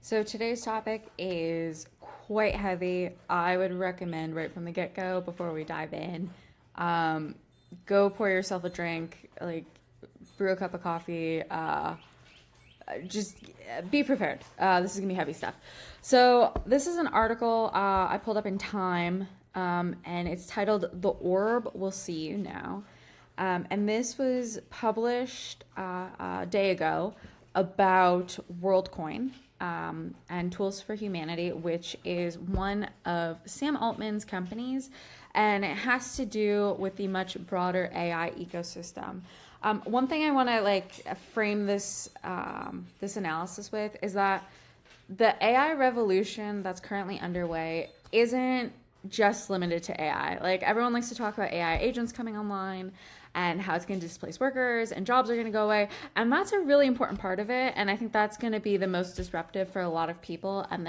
So today's topic is quite heavy. I would recommend right from the get-go before we dive in, um, go pour yourself a drink, like brew a cup of coffee. Just be prepared. This is gonna be heavy stuff. So this is an article I pulled up in Time, and it's titled "The Orb Will See You Now." And this was published a day ago about Worldcoin and Tools for Humanity, which is one of Sam Altman's companies, and it has to do with the much broader AI ecosystem. One thing I want to frame this analysis with is that the AI revolution that's currently underway isn't just limited to AI. Like everyone likes to talk about AI agents coming online and how it's going to displace workers and jobs are going to go away. And that's a really important part of it. And I think that's going to be the most disruptive for a lot of people. And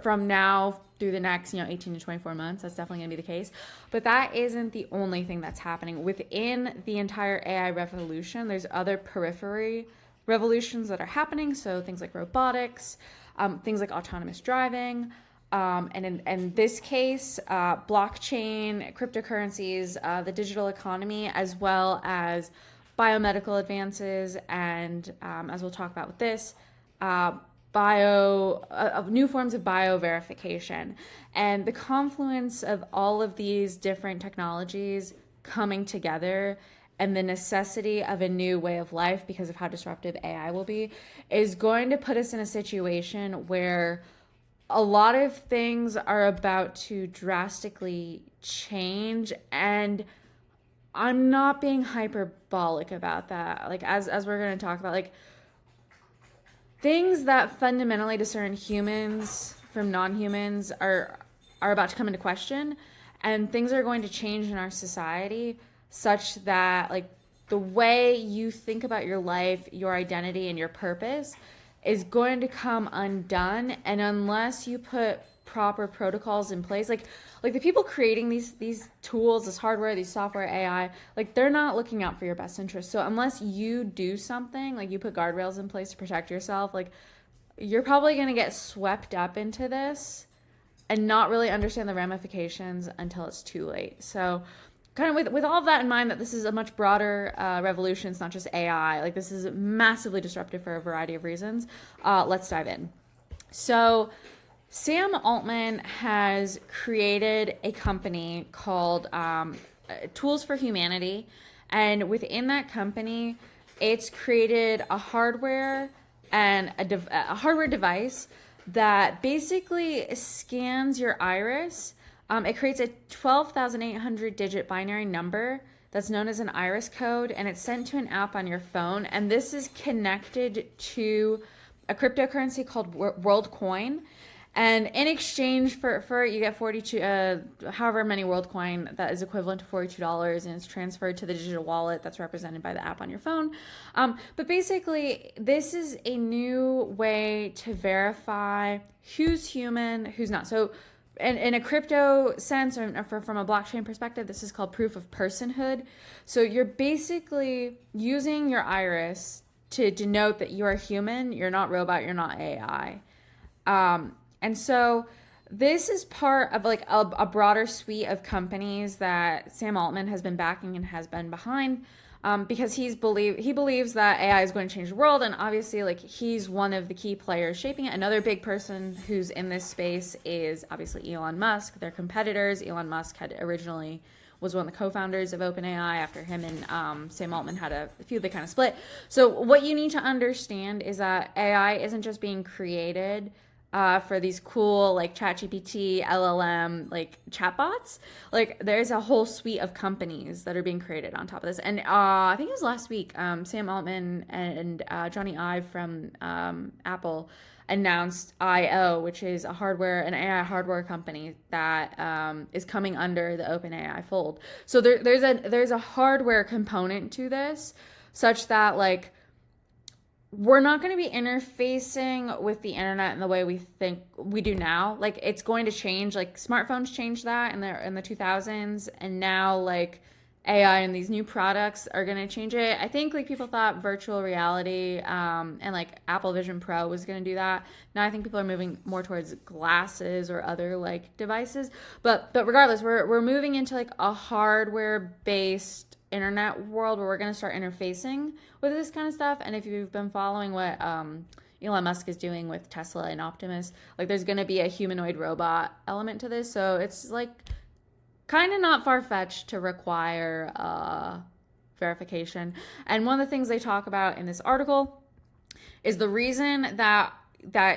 from now through the next, 18 to 24 months, that's definitely going to be the case. But that isn't the only thing that's happening. Within the entire AI revolution, there's other periphery revolutions that are happening. So things like robotics, things like autonomous driving, and in this case, blockchain, cryptocurrencies, the digital economy, as well as biomedical advances, and as we'll talk about with this, new forms of bio verification, and the confluence of all of these different technologies coming together and the necessity of a new way of life because of how disruptive AI will be is going to put us in a situation where a lot of things are about to drastically change, and I'm not being hyperbolic about that. Like as we're going to talk about, like things that fundamentally discern humans from non-humans are about to come into question, and things are going to change in our society such that like the way you think about your life, your identity, and your purpose is going to come undone. And unless you put proper protocols in place, like the people creating these tools, this hardware, these software, AI, like they're not looking out for your best interest. So unless you do something, like you put guardrails in place to protect yourself, like you're probably going to get swept up into this and not really understand the ramifications until it's too late. So kind of with all of that in mind, that this is a much broader revolution. It's not just AI. Like this is massively disruptive for a variety of reasons. Let's dive in. So Sam Altman has created a company called Tools for Humanity. And within that company, it's created a hardware and a hardware device that basically scans your iris. It creates a 12,800 digit binary number that's known as an iris code, and it's sent to an app on your phone. And this is connected to a cryptocurrency called Worldcoin. And in exchange for it, you get 42, however many Worldcoin that is equivalent to $42, and it's transferred to the digital wallet that's represented by the app on your phone. But basically, this is a new way to verify who's human, who's not. So in a crypto sense, or from a blockchain perspective, this is called proof of personhood. So you're basically using your iris to denote that you're a human, you're not robot, you're not AI. And so this is part of like a broader suite of companies that Sam Altman has been backing and has been behind. Because he believes that AI is going to change the world, and obviously, like he's one of the key players shaping it. Another big person who's in this space is obviously Elon Musk. They're competitors. Elon Musk was one of the co-founders of OpenAI. After him and Sam Altman had a few, they kind of split. So what you need to understand is that AI isn't just being created for these cool like ChatGPT, LLM, like chatbots. Like there's a whole suite of companies that are being created on top of this. And I think it was last week, Sam Altman and Johnny Ive from Apple announced IO, which is an AI hardware company that is coming under the OpenAI fold. So there's a hardware component to this, such that like we're not going to be interfacing with the internet in the way we think we do now. Like it's going to change. Like smartphones changed that in the 2000s, and now like AI and these new products are going to change it. I think like people thought virtual reality and like Apple Vision Pro was going to do that. Now I think people are moving more towards glasses or other like devices. But regardless, we're moving into like a hardware based internet world where we're going to start interfacing with this kind of stuff. And if you've been following what Elon Musk is doing with Tesla and Optimus, like there's going to be a humanoid robot element to this. So it's like kind of not far-fetched to require verification. And one of the things they talk about in this article is the reason that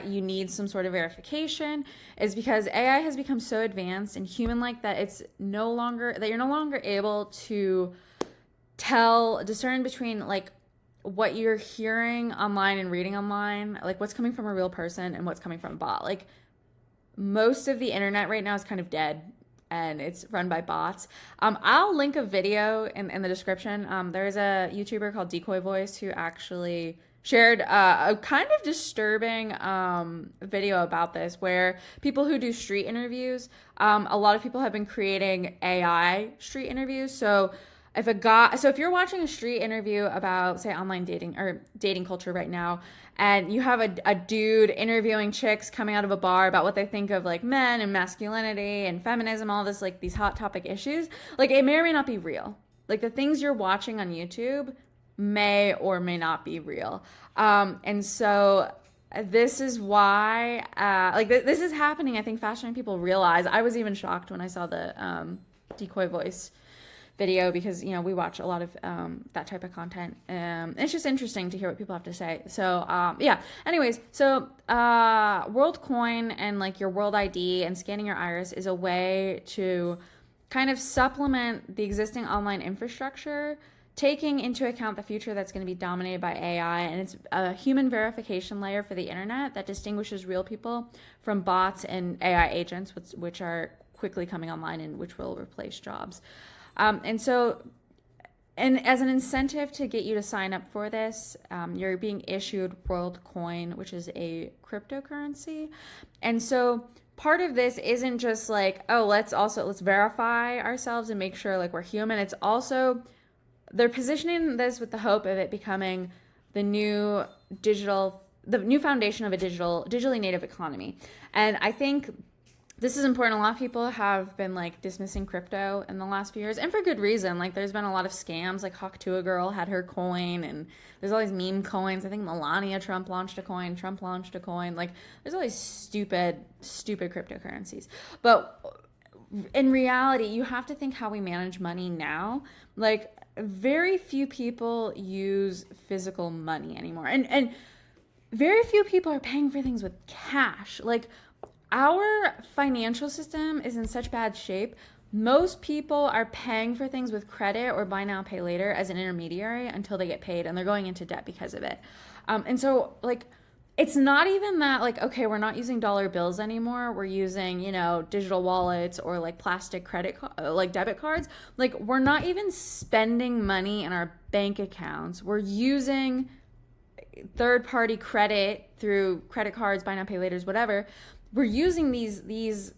you need some sort of verification is because AI has become so advanced and human-like that you're no longer able to discern between like what you're hearing online and reading online, like what's coming from a real person and what's coming from a bot. Like most of the internet right now is kind of dead and it's run by bots. I'll link a video in the description. There's a YouTuber called Decoy Voice who actually shared a kind of disturbing video about this, where people who do street interviews, a lot of people have been creating AI street interviews. So if you're watching a street interview about, say, online dating or dating culture right now, and you have a dude interviewing chicks coming out of a bar about what they think of like men and masculinity and feminism, all this, like these hot topic issues, like it may or may not be real. Like the things you're watching on YouTube may or may not be real. And so this is why, this is happening, I think, faster than people realize. I was even shocked when I saw the Decoy Voice video because, you know, we watch a lot of that type of content. It's just interesting to hear what people have to say. So, yeah. Anyways, so Worldcoin and like your World ID and scanning your iris is a way to kind of supplement the existing online infrastructure, taking into account the future that's going to be dominated by AI. And it's a human verification layer for the internet that distinguishes real people from bots and AI agents, which are quickly coming online and which will replace jobs. And as an incentive to get you to sign up for this, you're being issued Worldcoin, which is a cryptocurrency. And so part of this isn't just like, oh, let's verify ourselves and make sure like we're human. It's also, they're positioning this with the hope of it becoming the new foundation of a digitally native economy. And I think this is important. A lot of people have been like dismissing crypto in the last few years, and for good reason. Like there's been a lot of scams. Like Hawk2A Girl had her coin, and there's all these meme coins. I think Melania Trump launched a coin. Trump launched a coin. Like there's all these stupid cryptocurrencies. But in reality, you have to think how we manage money now. Like very few people use physical money anymore, and very few people are paying for things with cash. Like our financial system is in such bad shape. Most people are paying for things with credit or buy now, pay later as an intermediary until they get paid, and they're going into debt because of it. And so, like, it's not even that, like, okay, we're not using dollar bills anymore. We're using, you know, digital wallets or, like, plastic debit cards. Like, we're not even spending money in our bank accounts. We're using third-party credit through credit cards, buy now, pay laters, whatever. We're using these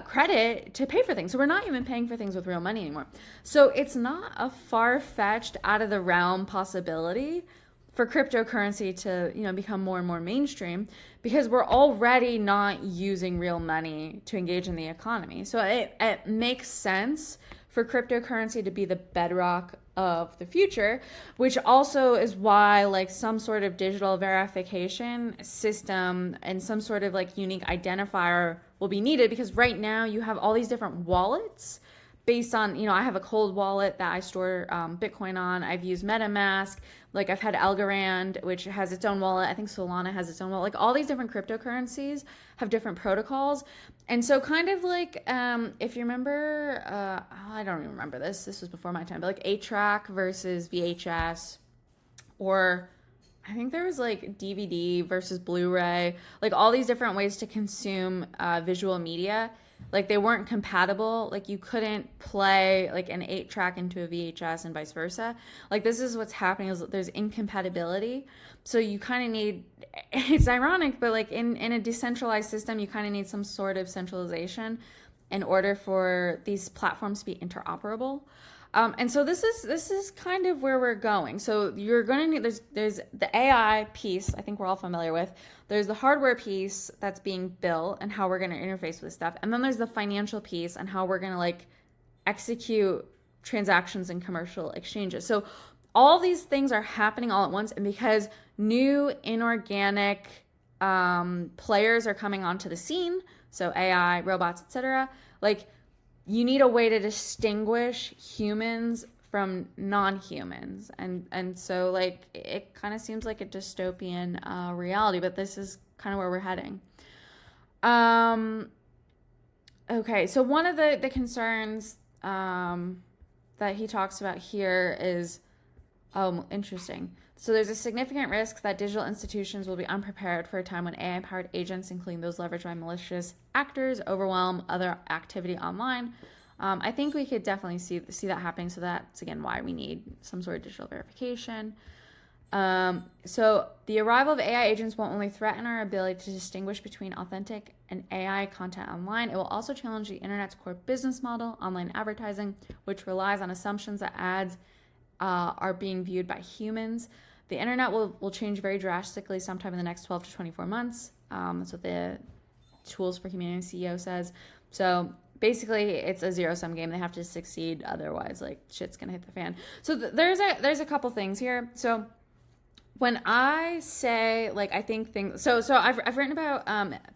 credit to pay for things. So we're not even paying for things with real money anymore. So it's not a far-fetched, out of the realm possibility for cryptocurrency to, you know, become more and more mainstream, because we're already not using real money to engage in the economy. So it makes sense for cryptocurrency to be the bedrock of the future, which also is why like some sort of digital verification system and some sort of like unique identifier will be needed, because right now you have all these different wallets based on, you know, I have a cold wallet that I store Bitcoin on. I've used MetaMask. Like I've had Algorand, which has its own wallet. I think Solana has its own wallet. Like all these different cryptocurrencies have different protocols. And so kind of like, if you remember, I don't even remember this. This was before my time, but like 8-track versus VHS, or I think there was like DVD versus Blu-ray, like all these different ways to consume visual media. Like they weren't compatible. Like you couldn't play like an 8-track into a VHS and vice versa. Like this is what's happening, is there's incompatibility. So you kind of need, it's ironic, but like in a decentralized system, you kind of need some sort of centralization in order for these platforms to be interoperable. And so this is kind of where we're going. So you're going to need there's the AI piece. I think we're all familiar with. There's the hardware piece that's being built and how we're going to interface with stuff, and then there's the financial piece and how we're going to like execute transactions and commercial exchanges. So all these things are happening all at once, and because new inorganic players are coming onto the scene, so AI, robots, etc., like you need a way to distinguish humans from non-humans, and so like it kind of seems like a dystopian reality, but this is kind of where we're heading. Okay, so one of the concerns that he talks about here is, interesting. So there's a significant risk that digital institutions will be unprepared for a time when AI-powered agents, including those leveraged by malicious actors, overwhelm other activity online. I think we could definitely see that happening. So that's, again, why we need some sort of digital verification. So the arrival of AI agents won't only threaten our ability to distinguish between authentic and AI content online, it will also challenge the internet's core business model, online advertising, which relies on assumptions that ads are being viewed by humans. The internet will change very drastically sometime in the next 12 to 24 months. That's what the Tools for Humanity CEO says. So basically, it's a zero-sum game. They have to succeed, otherwise, like, shit's gonna hit the fan. So there's a couple things here. So when I say, like, I think things, so I've written about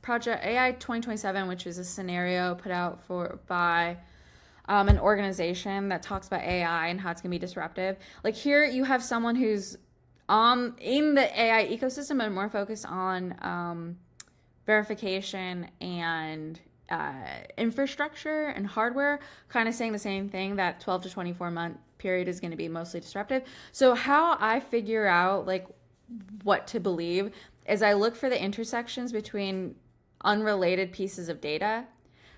Project AI 2027, which is a scenario put out by an organization that talks about AI and how it's gonna be disruptive. Like, here you have someone who's in the AI ecosystem and more focused on verification and infrastructure and hardware, kind of saying the same thing, that 12 to 24 month period is going to be mostly disruptive. So how I figure out like what to believe is I look for the intersections between unrelated pieces of data.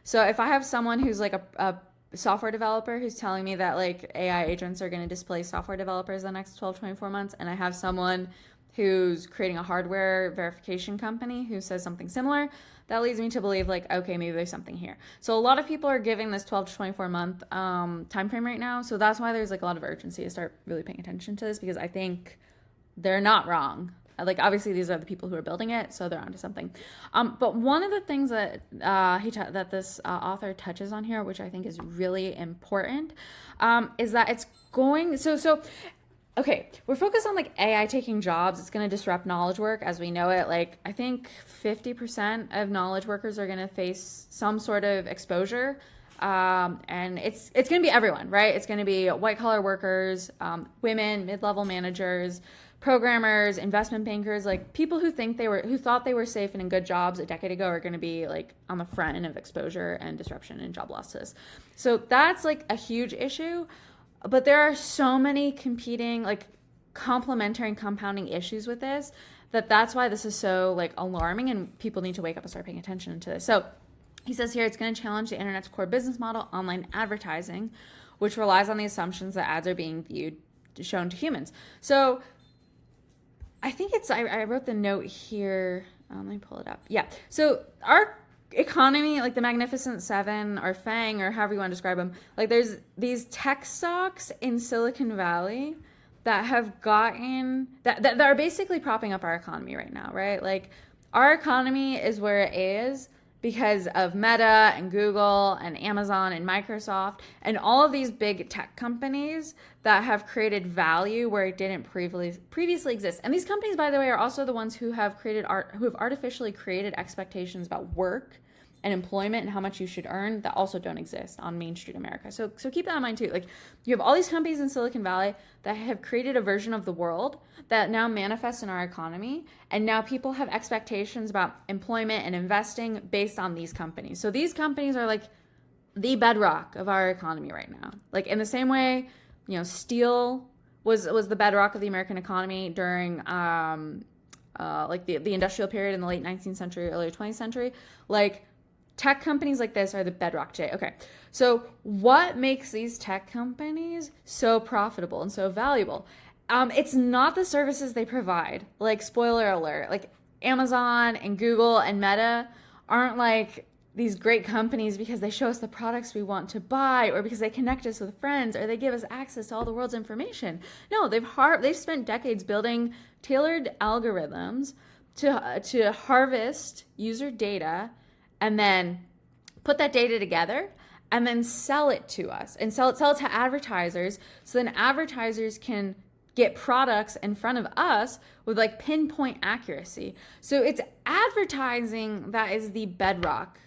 So if I have someone who's like a software developer who's telling me that like AI agents are going to displace software developers in the next 12, 24 months, and I have someone who's creating a hardware verification company who says something similar, that leads me to believe like, okay, maybe there's something here. So a lot of people are giving this 12 to 24 month time frame right now. So that's why there's like a lot of urgency to start really paying attention to this, because I think they're not wrong. Like, obviously these are the people who are building it, so they're onto something. But one of the things that that this author touches on here, which I think is really important, is that it's going, okay, we're focused on like AI taking jobs. It's going to disrupt knowledge work as we know it. Like, I think 50% of knowledge workers are going to face some sort of exposure. And it's going to be everyone, right? It's going to be white collar workers, women, mid-level managers, programmers, investment bankers, like people who thought they were safe and in good jobs a decade ago are going to be like on the front end of exposure and disruption and job losses. So that's like a huge issue. But there are so many competing, like complementary and compounding issues with this, that's why this is so like alarming, and people need to wake up and start paying attention to this. So he says here, it's going to challenge the internet's core business model, online advertising, which relies on the assumptions that ads are being shown to humans. So I think I wrote the note here. Let me pull it up. Yeah. So our economy, like the Magnificent Seven or FANG or however you want to describe them, like there's these tech stocks in Silicon Valley that have gotten, that are basically propping up our economy right now, right? Like our economy is where it is because of Meta and Google and Amazon and Microsoft and all of these big tech companies that have created value where it didn't previously exist. And these companies, by the way, are also the ones who have artificially created expectations about work and employment and how much you should earn that also don't exist on Main Street America. So keep that in mind too. Like, you have all these companies in Silicon Valley that have created a version of the world that now manifests in our economy, and now people have expectations about employment and investing based on these companies. So these companies are like the bedrock of our economy right now. Like in the same way, you know, steel was the bedrock of the American economy during like the industrial period in the late 19th century, early 20th century. Like, tech companies like this are the bedrock today. Okay, so what makes these tech companies so profitable and so valuable? It's not the services they provide. Like, spoiler alert, like Amazon and Google and Meta aren't like these great companies because they show us the products we want to buy, or because they connect us with friends, or they give us access to all the world's information. No, they've spent decades building tailored algorithms to harvest user data, and then put that data together, and then sell it to us, and sell it to advertisers, so then advertisers can get products in front of us with like pinpoint accuracy. So it's advertising that is the bedrock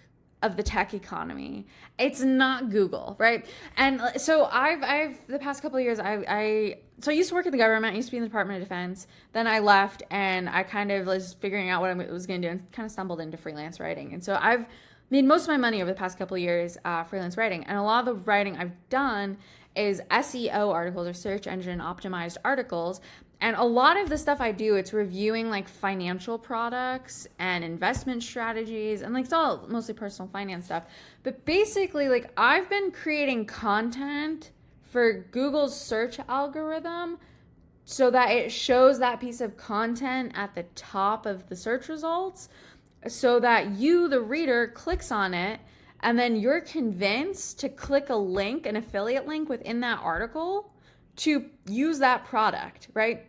of the tech economy. It's not Google, right? And so I've the past couple of years, I used to work at the government. I used to be in the Department of Defense. Then I left, and I kind of was figuring out what I was going to do, and kind of stumbled into freelance writing. And so I've made most of my money over the past couple of years freelance writing. And a lot of the writing I've done is SEO articles, or search engine optimized articles. And a lot of the stuff I do, it's reviewing like financial products and investment strategies, and like it's all mostly personal finance stuff. But basically, like, I've been creating content for Google's search algorithm so that it shows that piece of content at the top of the search results, so that you, the reader, clicks on it, and then you're convinced to click a link, an affiliate link within that article, to use that product, right?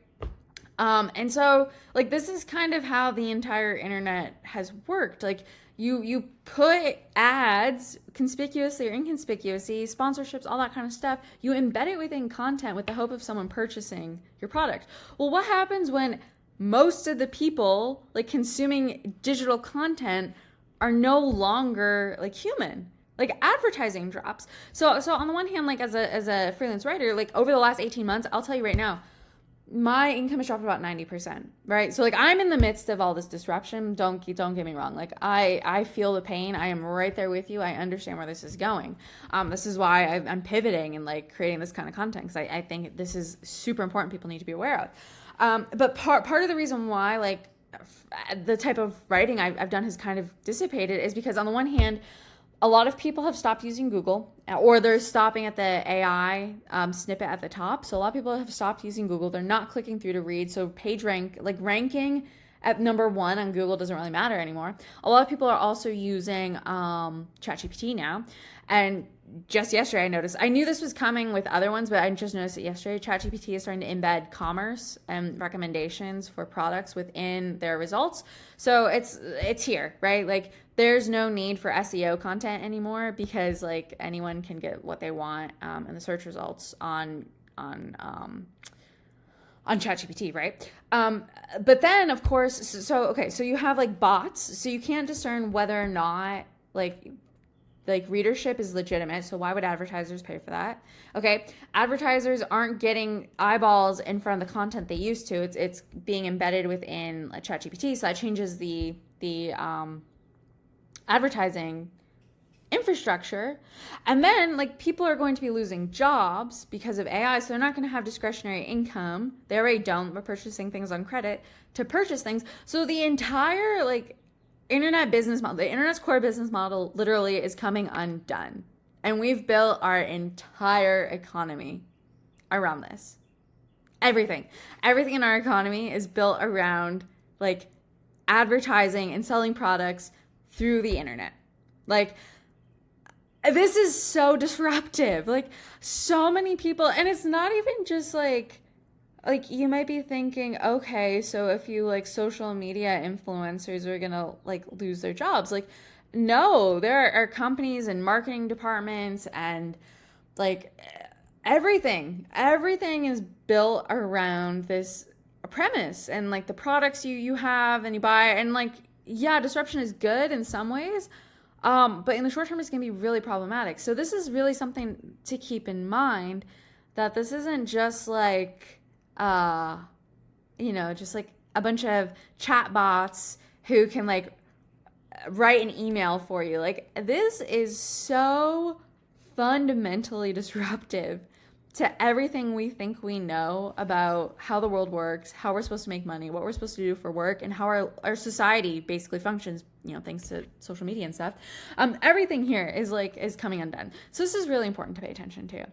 And so, like, this is kind of how the entire internet has worked. Like, you put ads, conspicuously or inconspicuously, sponsorships, all that kind of stuff. You embed it within content with the hope of someone purchasing your product. Well, what happens when most of the people, like, consuming digital content are no longer like human? Like, advertising drops. So on the one hand, like, as a freelance writer, like, over the last 18 months, I'll tell you right now, my income has dropped about 90%, right? So, like, I'm in the midst of all this disruption. Don't get me wrong. Like, I feel the pain. I am right there with you. I understand where this is going. This is why I'm pivoting and, like, creating this kind of content, because I think this is super important. People need to be aware of. But part of the reason why, like, the type of writing I've done has kind of dissipated is because, on the one hand, a lot of people have stopped using Google, or they're stopping at the AI snippet at the top. So a lot of people have stopped using Google. They're not clicking through to read. So ranking at number one on Google doesn't really matter anymore. A lot of people are also using ChatGPT now. And just yesterday I noticed, I knew this was coming with other ones, but I just noticed it yesterday. ChatGPT is starting to embed commerce and recommendations for products within their results. So it's here, right? Like, there's no need for SEO content anymore, because, like, anyone can get what they want in the search results on ChatGPT, right? But then, of course, so you have, like, bots, so you can't discern whether or not, like readership is legitimate. So why would advertisers pay for that? Okay, advertisers aren't getting eyeballs in front of the content they used to. It's being embedded within ChatGPT, so that changes the advertising infrastructure. And then, like, people are going to be losing jobs because of AI, so they're not going to have discretionary income. They already don't. We're purchasing things on credit to purchase things. So the entire, like, internet business model, the internet's core business model, literally is coming undone. And we've built our entire economy around this. Everything in our economy is built around, like, advertising and selling products through the internet. Like, this is so disruptive. Like, so many people, and it's not even just like you might be thinking, okay, so if you, like, social media influencers are gonna, like, lose their jobs. Like, no, there are companies and marketing departments, and, like, everything is built around this premise, and, like, the products you have and you buy, and, like, yeah, disruption is good in some ways, but in the short term, it's gonna be really problematic. So this is really something to keep in mind, that this isn't just like, just like a bunch of chat bots who can, like, write an email for you. Like, this is so fundamentally disruptive to everything we think we know about how the world works, how we're supposed to make money, what we're supposed to do for work, and how our society basically functions, thanks to social media and stuff. Everything here is coming undone. So this is really important to pay attention to.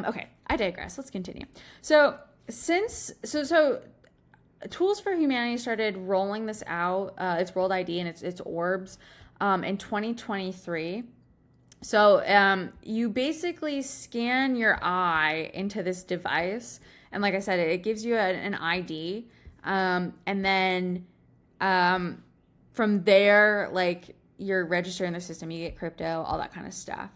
Okay, I digress. Let's continue. So Tools for Humanity started rolling this out, its World ID and its orbs, in 2023. So you basically scan your eye into this device, and like I said, it gives you an ID, and then from there, like you're registered in the system, you get crypto, all that kind of stuff.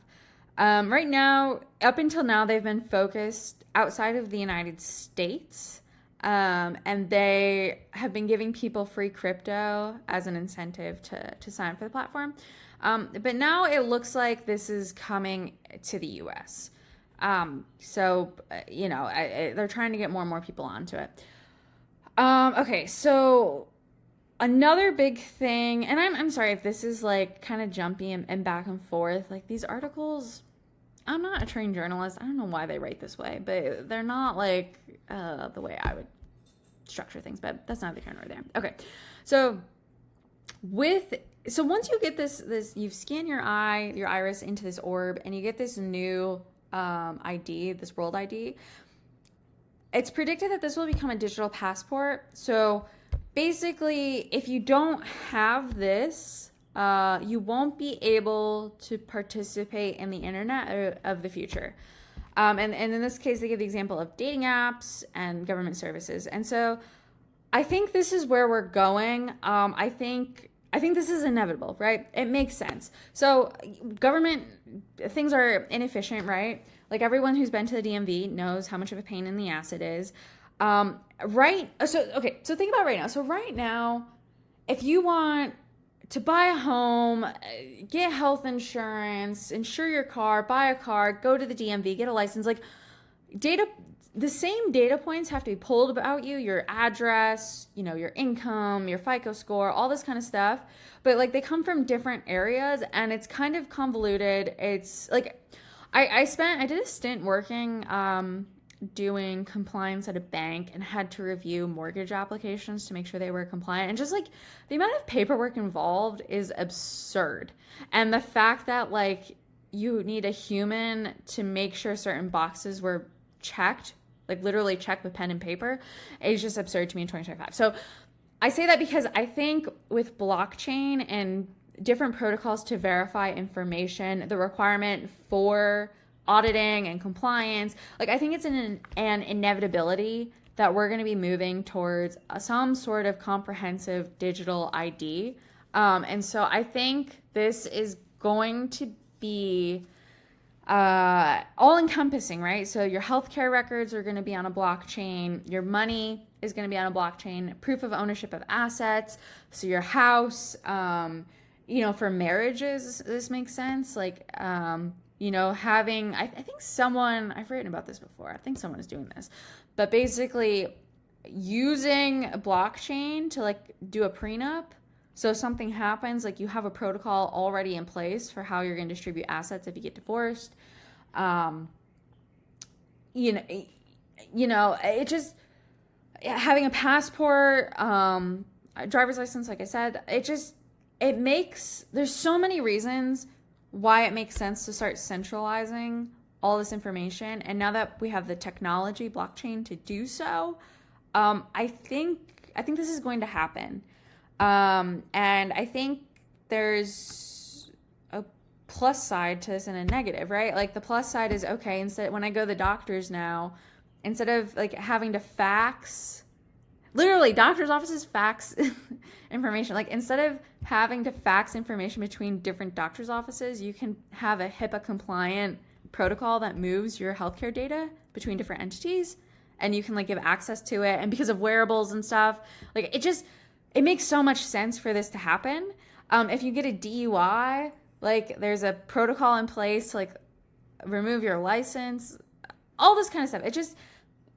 Right now, up until now, they've been focused outside of the United States, and they have been giving people free crypto as an incentive to sign up for the platform. But now it looks like this is coming to the US. So, they're trying to get more and more people onto it. Okay, so another big thing, and I'm sorry if this is like kind of jumpy and back and forth. Like these articles, I'm not a trained journalist. I don't know why they write this way, but they're not like the way I would structure things. But that's neither here nor there. Okay, so once you get this, you scan your iris into this orb, and you get this new ID, this world ID. It's predicted that this will become a digital passport. So basically, if you don't have this, you won't be able to participate in the internet of the future. And in this case, they give the example of dating apps and government services. And so I think this is where we're going. I think this is inevitable, right? It makes sense. So government things are inefficient, right? Like everyone who's been to the DMV knows how much of a pain in the ass it is. Right. So think about right now. So right now, if you want to buy a home, get health insurance, insure your car, buy a car, go to the DMV, get a license, like the same data points have to be pulled about you, your address, your income, your FICO score, all this kind of stuff. But like they come from different areas, and it's kind of convoluted. It's like I did a stint working doing compliance at a bank, and had to review mortgage applications to make sure they were compliant. And just like the amount of paperwork involved is absurd. And the fact that like you need a human to make sure certain boxes were checked, like literally checked with pen and paper, is just absurd to me in 2025. So I say that because I think with blockchain and different protocols to verify information, the requirement for auditing and compliance, like I think it's an inevitability that we're going to be moving towards some sort of comprehensive digital ID. And so I think this is going to be all encompassing, right? So your healthcare records are going to be on a blockchain. Your money is going to be on a blockchain. Proof of ownership of assets. So your house, for marriages, this makes sense. Like, having, I think I've written about this before. I think someone is doing this, but basically using a blockchain to like do a prenup. So if something happens, like you have a protocol already in place for how you're going to distribute assets if you get divorced. It just, having a passport, a driver's license, like I said, there's so many reasons why it makes sense to start centralizing all this information. And now that we have the technology, blockchain, to do so, I think this is going to happen. And I think there's a plus side to this and a negative, right? Like the plus side is, okay, when I go to the doctors now, instead of like having to fax, literally doctors' offices fax information. Like instead of having to fax information between different doctors' offices, you can have a HIPAA compliant protocol that moves your healthcare data between different entities, and you can like give access to it. And because of wearables and stuff, like it makes so much sense for this to happen. If you get a DUI, like there's a protocol in place to like remove your license, all this kind of stuff.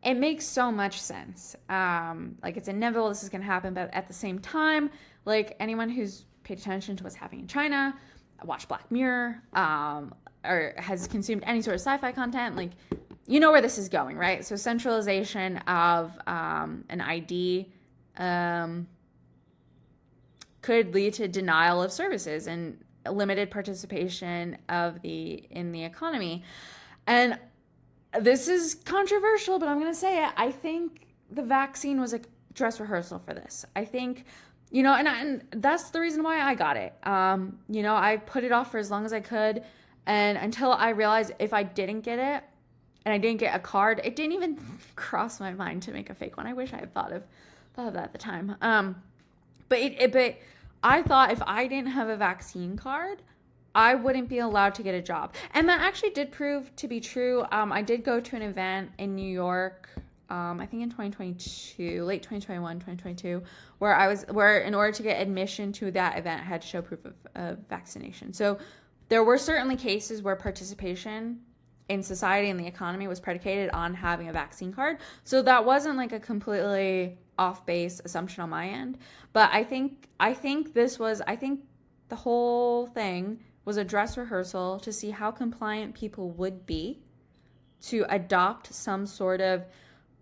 It makes so much sense. Like it's inevitable this is going to happen, but at the same time, like anyone who's paid attention to what's happening in China, watched Black Mirror, or has consumed any sort of sci-fi content, like you know where this is going, right? So centralization of an ID could lead to denial of services and limited participation in the economy. And this is controversial, but I'm going to say it. I think the vaccine was a dress rehearsal for this. I think, And that's the reason why I got it. I put it off for as long as I could, and until I realized if I didn't get it and I didn't get a card, it didn't even cross my mind to make a fake one. I wish I had thought of that at the time. But I thought if I didn't have a vaccine card, I wouldn't be allowed to get a job. And that actually did prove to be true. I did go to an event in New York, I think in 2022, late 2021, 2022, where in order to get admission to that event, I had to show proof of vaccination. So there were certainly cases where participation in society and the economy was predicated on having a vaccine card. So that wasn't like a completely off base assumption on my end. But I think the whole thing was a dress rehearsal to see how compliant people would be to adopt some sort of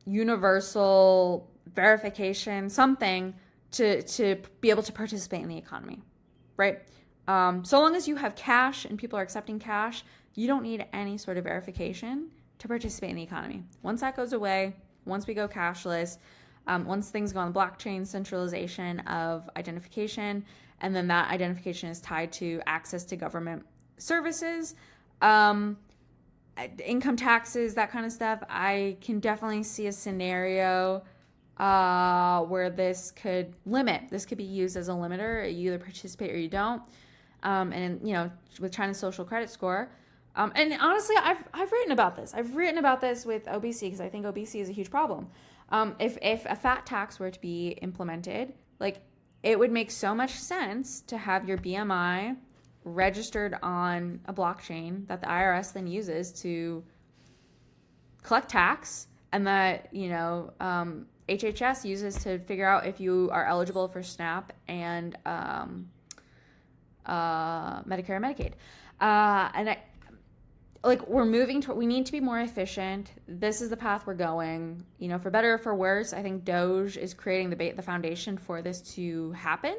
universal verification, something to be able to participate in the economy, right? So long as you have cash and people are accepting cash, you don't need any sort of verification to participate in the economy. Once that goes away, once we go cashless, once things go on the blockchain, centralization of identification, and then that identification is tied to access to government services, income taxes, that kind of stuff, I can definitely see a scenario where this could be used as a limiter. You either participate or you don't. With China's social credit score. And honestly, I've written about this. I've written about this with obesity because I think obesity is a huge problem. If a fat tax were to be implemented, it would make so much sense to have your BMI registered on a blockchain that the IRS then uses to collect tax, and that HHS uses to figure out if you are eligible for SNAP and Medicare and Medicaid. We need to be more efficient. This is the path we're going. For better or for worse, I think Doge is creating the foundation for this to happen.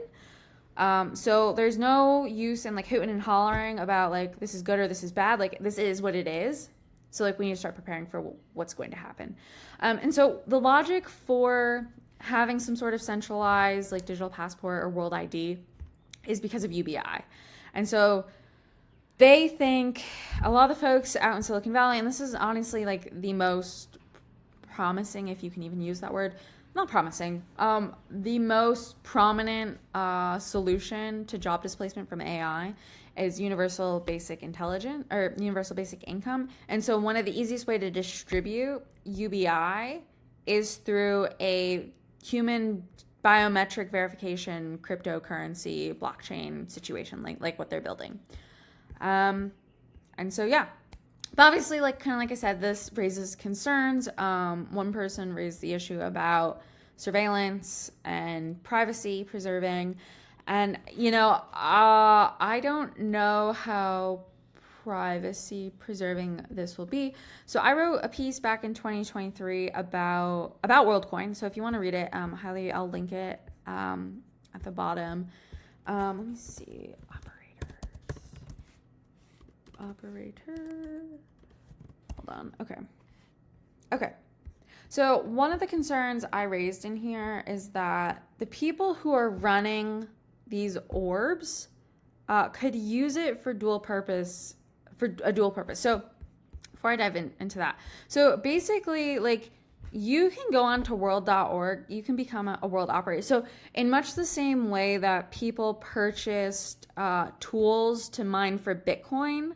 So there's no use in hooting and hollering about this is good or this is bad. This is what it is. So we need to start preparing for what's going to happen. And so the logic for having some sort of centralized digital passport or world ID is because of UBI. And so they think, a lot of the folks out in Silicon Valley, and this is honestly the most promising, if you can even use that word, not promising, the most prominent solution to job displacement from AI is universal basic intelligence or universal basic income. And so one of the easiest way to distribute UBI is through a human biometric verification cryptocurrency blockchain situation, like what they're building. And so, yeah, but obviously, like I said, this raises concerns. One person raised the issue about surveillance and privacy preserving. And, I don't know how privacy preserving this will be. So I wrote a piece back in 2023 about Worldcoin. So if you want to read it, I'll link it at the bottom. Let me see. Operator. Hold on. Okay. So one of the concerns I raised in here is that the people who are running these orbs could use it for a dual purpose. So before I dive into that, so basically, you can go on to world.org, you can become a world operator. So in much the same way that people purchased tools to mine for Bitcoin,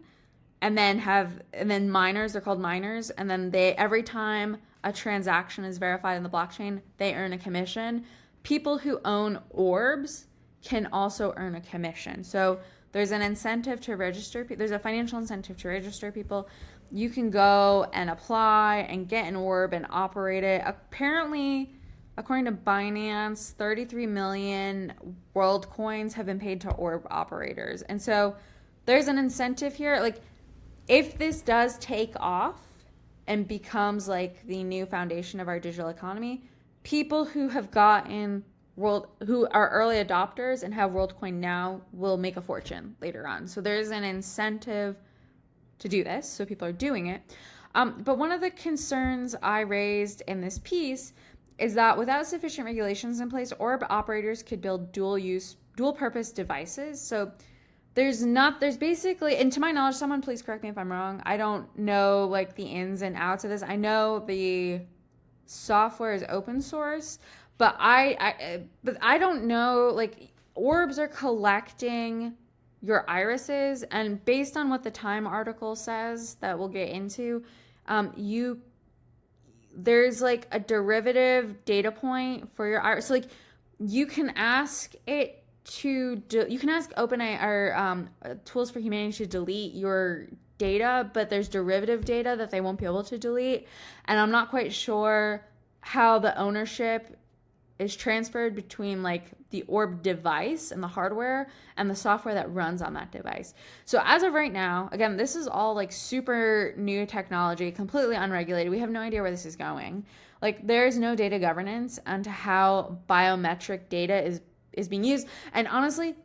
and then miners, they're called miners, and then every time a transaction is verified in the blockchain, they earn a commission. People who own orbs can also earn a commission. So there's an incentive to register. There's a financial incentive to register people. You can go and apply and get an orb and operate it. Apparently, according to Binance, 33 million Worldcoins have been paid to orb operators. And so there's an incentive here. If this does take off and becomes the new foundation of our digital economy, people who have who are early adopters and have Worldcoin now will make a fortune later on. So there's an incentive to do this, so people are doing it. But one of the concerns I raised in this piece is that without sufficient regulations in place, orb operators could build dual purpose devices. So there's basically, and to my knowledge, someone please correct me if I'm wrong. I don't know like the ins and outs of this. I know the software is open source, but I don't know, like orbs are collecting your irises, and based on what the Time article says that we'll get into, you there's like a derivative data point for your iris. So like you can ask it you can ask OpenAI or Tools for Humanity to delete your data, but there's derivative data that they won't be able to delete, and I'm not quite sure how the ownership is transferred between like the orb device and the hardware and the software that runs on that device. So as of right now, again, this is all like super new technology, completely unregulated. We have no idea where this is going. Like there is no data governance onto how biometric data is being used. And honestly,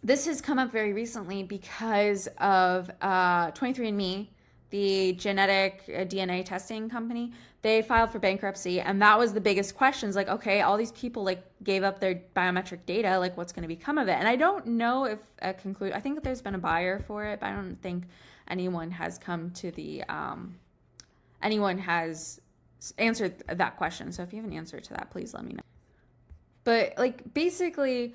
this has come up very recently because of 23andMe, the genetic DNA testing company. They filed for bankruptcy, and that was the biggest questions. Like, okay, all these people like gave up their biometric data. Like, what's going to become of it? And I don't know if I think that there's been a buyer for it, but I don't think anyone has come to the anyone has answered that question. So if you have an answer to that, please let me know. But like basically,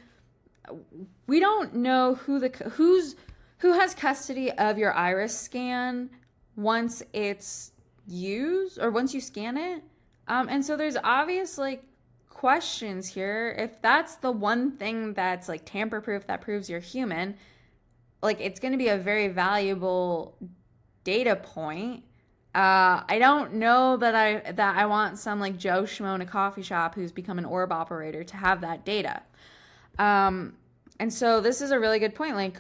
we don't know who has custody of your iris scan once it's used or once you scan it. And so there's obvious like questions here. If that's the one thing that's like tamper proof that proves you're human, like it's going to be a very valuable data point. I don't know that I want some like Joe Schmo in a coffee shop who's become an orb operator to have that data. And so this is a really good point. Like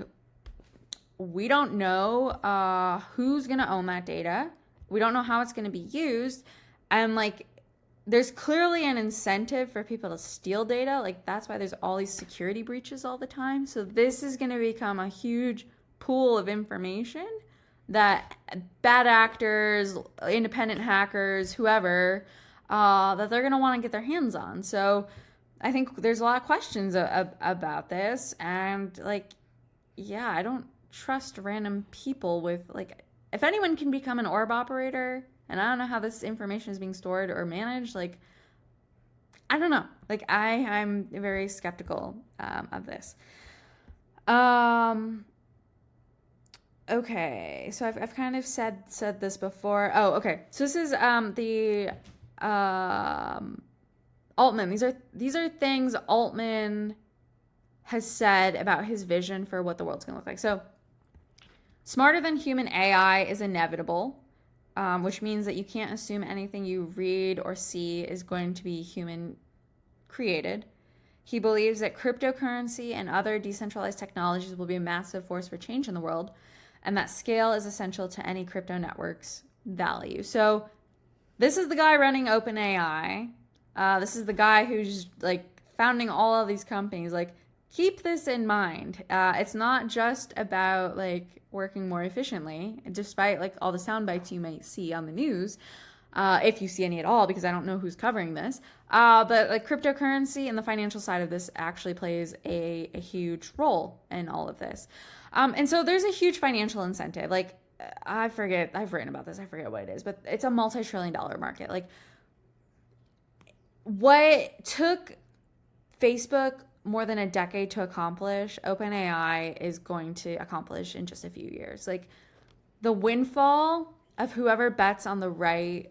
we don't know who's going to own that data. We don't know how it's going to be used. And like there's clearly an incentive for people to steal data. Like that's why there's all these security breaches all the time. So this is going to become a huge pool of information that bad actors, independent hackers, whoever, that they're going to want to get their hands on. So I think there's a lot of questions about this. And like, yeah, I don't trust random people with like, if anyone can become an orb operator, and I don't know how this information is being stored or managed, like, I don't know. Like, I'm very skeptical of this. Okay, so I've kind of said this before. Oh, okay. So this is the Altman. These are things Altman has said about his vision for what the world's going to look like. So smarter than human AI is inevitable, which means that you can't assume anything you read or see is going to be human created. He believes that cryptocurrency and other decentralized technologies will be a massive force for change in the world, and that scale is essential to any crypto network's value. So this is the guy running OpenAI. This is the guy who's like founding all of these companies. Like, keep this in mind. It's not just about like working more efficiently, despite like all the sound bites you might see on the news, if you see any at all, because I don't know who's covering this. But like cryptocurrency and the financial side of this actually plays a huge role in all of this. And so there's a huge financial incentive. Like I've written about this. I forget what it is, but it's a multi-trillion-dollar market. Like what took Facebook more than a decade to accomplish, OpenAI is going to accomplish in just a few years. Like the windfall of whoever bets on the right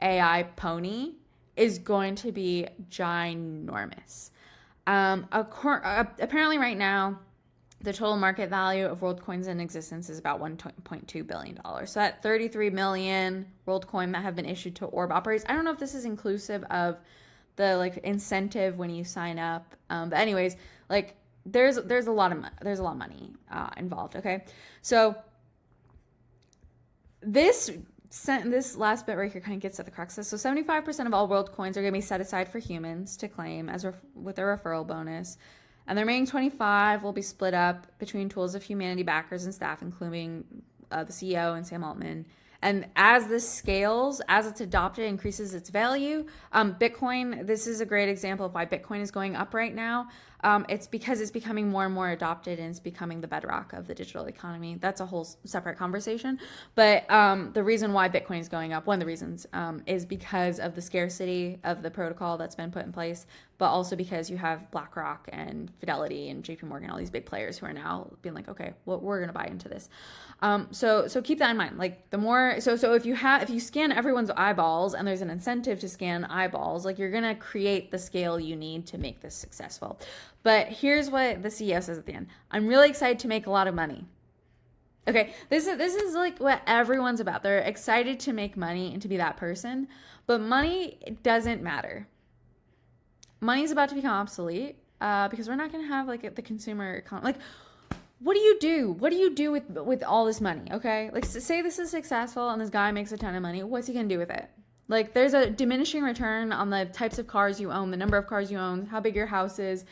AI pony is going to be ginormous. Apparently right now, the total market value of Worldcoins in existence is about $1.2 billion. So at 33 million Worldcoin that have been issued to orb operators. I don't know if this is inclusive of the like incentive when you sign up. But anyways, like there's a lot of money involved. Okay. So this last bit right here kind of gets at the crux of this. So 75% of all world coins are going to be set aside for humans to claim with a referral bonus. And the remaining 25 will be split up between Tools of Humanity backers and staff, including the CEO and Sam Altman. And as this scales, as it's adopted, increases its value. Bitcoin, this is a great example of why Bitcoin is going up right now. It's because it's becoming more and more adopted, and it's becoming the bedrock of the digital economy. That's a whole separate conversation. But the reason why Bitcoin is going up, one of the reasons, is because of the scarcity of the protocol that's been put in place, but also because you have BlackRock and Fidelity and JP Morgan, all these big players who are now being like, okay, well, we're going to buy into this. So keep that in mind. Like the more, so if you scan everyone's eyeballs and there's an incentive to scan eyeballs, like you're going to create the scale you need to make this successful. But here's what the CEO says at the end. I'm really excited to make a lot of money. Okay, this is like what everyone's about. They're excited to make money and to be that person, but money doesn't matter. Money's about to become obsolete because we're not going to have like the consumer economy. Like, what do you do? What do you do with all this money? Okay, like say this is successful and this guy makes a ton of money. What's he going to do with it? Like there's a diminishing return on the types of cars you own, the number of cars you own, how big your house is.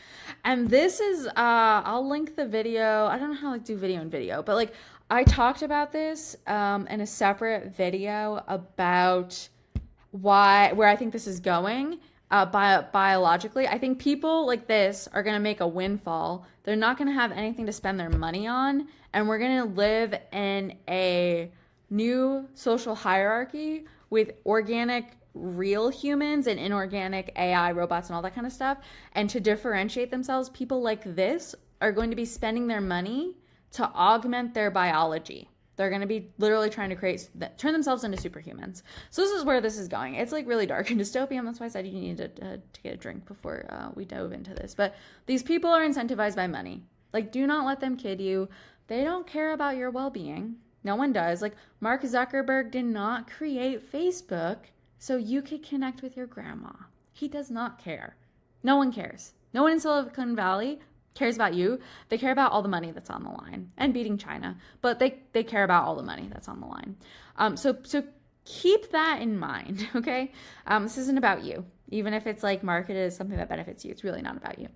And this is, I'll link the video. I don't know how to do video and video, but like I talked about this in a separate video about where I think this is going biologically. I think people like this are going to make a windfall. They're not going to have anything to spend their money on. And we're going to live in a new social hierarchy with organic real humans and inorganic AI robots and all that kind of stuff. And to differentiate themselves, people like this are going to be spending their money to augment their biology. They're going to be literally trying to turn themselves into superhumans. So this is where this is going. It's like really dark and dystopian. That's why I said you needed to get a drink before we dove into this. But these people are incentivized by money. Like, do not let them kid you. They don't care about your well-being. No one does. Like, Mark Zuckerberg did not create Facebook so you could connect with your grandma. He does not care. No one cares. No one in Silicon Valley cares about you. They care about all the money that's on the line and beating China, but they care about all the money that's on the line. So keep that in mind, okay? This isn't about you. Even if it's like marketed as something that benefits you, it's really not about you.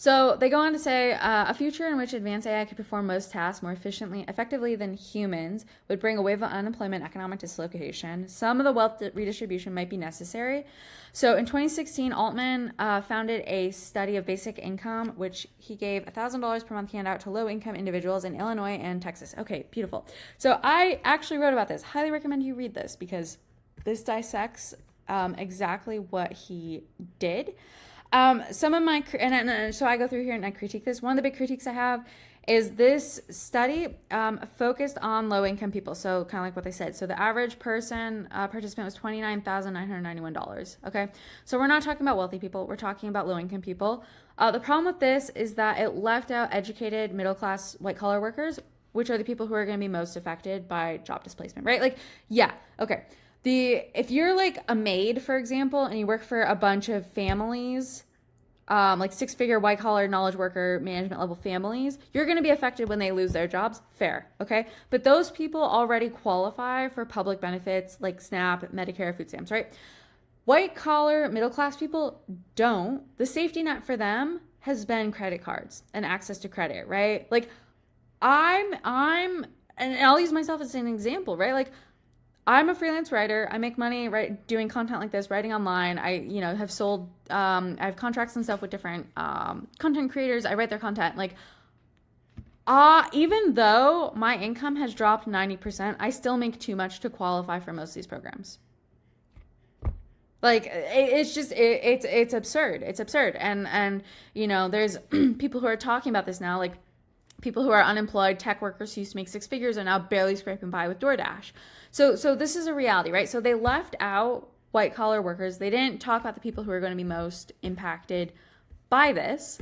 So they go on to say, a future in which advanced AI could perform most tasks more effectively than humans would bring a wave of unemployment, economic dislocation. Some of the wealth redistribution might be necessary. So in 2016, Altman founded a study of basic income, which he gave $1,000 per month handout to low-income individuals in Illinois and Texas. Okay, beautiful. So I actually wrote about this. Highly recommend you read this because this dissects exactly what he did. Some of my, so I go through here and I critique this. One of the big critiques I have is this study focused on low-income people. So kind of like what they said. So the average participant was $29,991. Okay. So we're not talking about wealthy people. We're talking about low-income people. The problem with this is that it left out educated, middle-class, white-collar workers, which are the people who are going to be most affected by job displacement, right? Like, yeah. Okay. If you're like a maid, for example, and you work for a bunch of families, like six-figure white-collar knowledge worker management level families, you're going to be affected when they lose their jobs. Fair, okay? But those people already qualify for public benefits like SNAP, Medicare, food stamps, right? White-collar middle-class people don't. The safety net for them has been credit cards and access to credit, right? Like and I'll use myself as an example, right? Like I'm a freelance writer. I make money doing content like this, writing online. I, have sold, I have contracts and stuff with different content creators. I write their content. Like, even though my income has dropped 90%, I still make too much to qualify for most of these programs. Like, it's just, it's absurd. It's absurd. And there's people who are talking about this now, like people who are unemployed, tech workers who used to make six figures are now barely scraping by with DoorDash. So this is a reality, right? So they left out white collar workers. They didn't talk about the people who are going to be most impacted by this.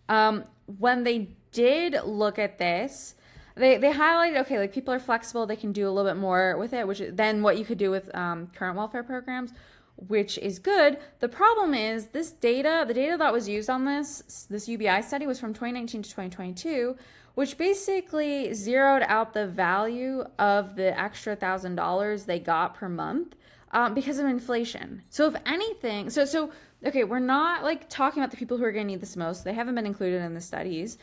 When they did look at this, they highlighted, okay, like people are flexible. They can do a little bit more with it, which than what you could do with current welfare programs, which is good. The problem is the data that was used on this UBI study was from 2019 to 2022, which basically zeroed out the value of the extra $1,000 they got per month because of inflation. So if anything, okay, we're not like talking about the people who are going to need this most. They haven't been included in the studies.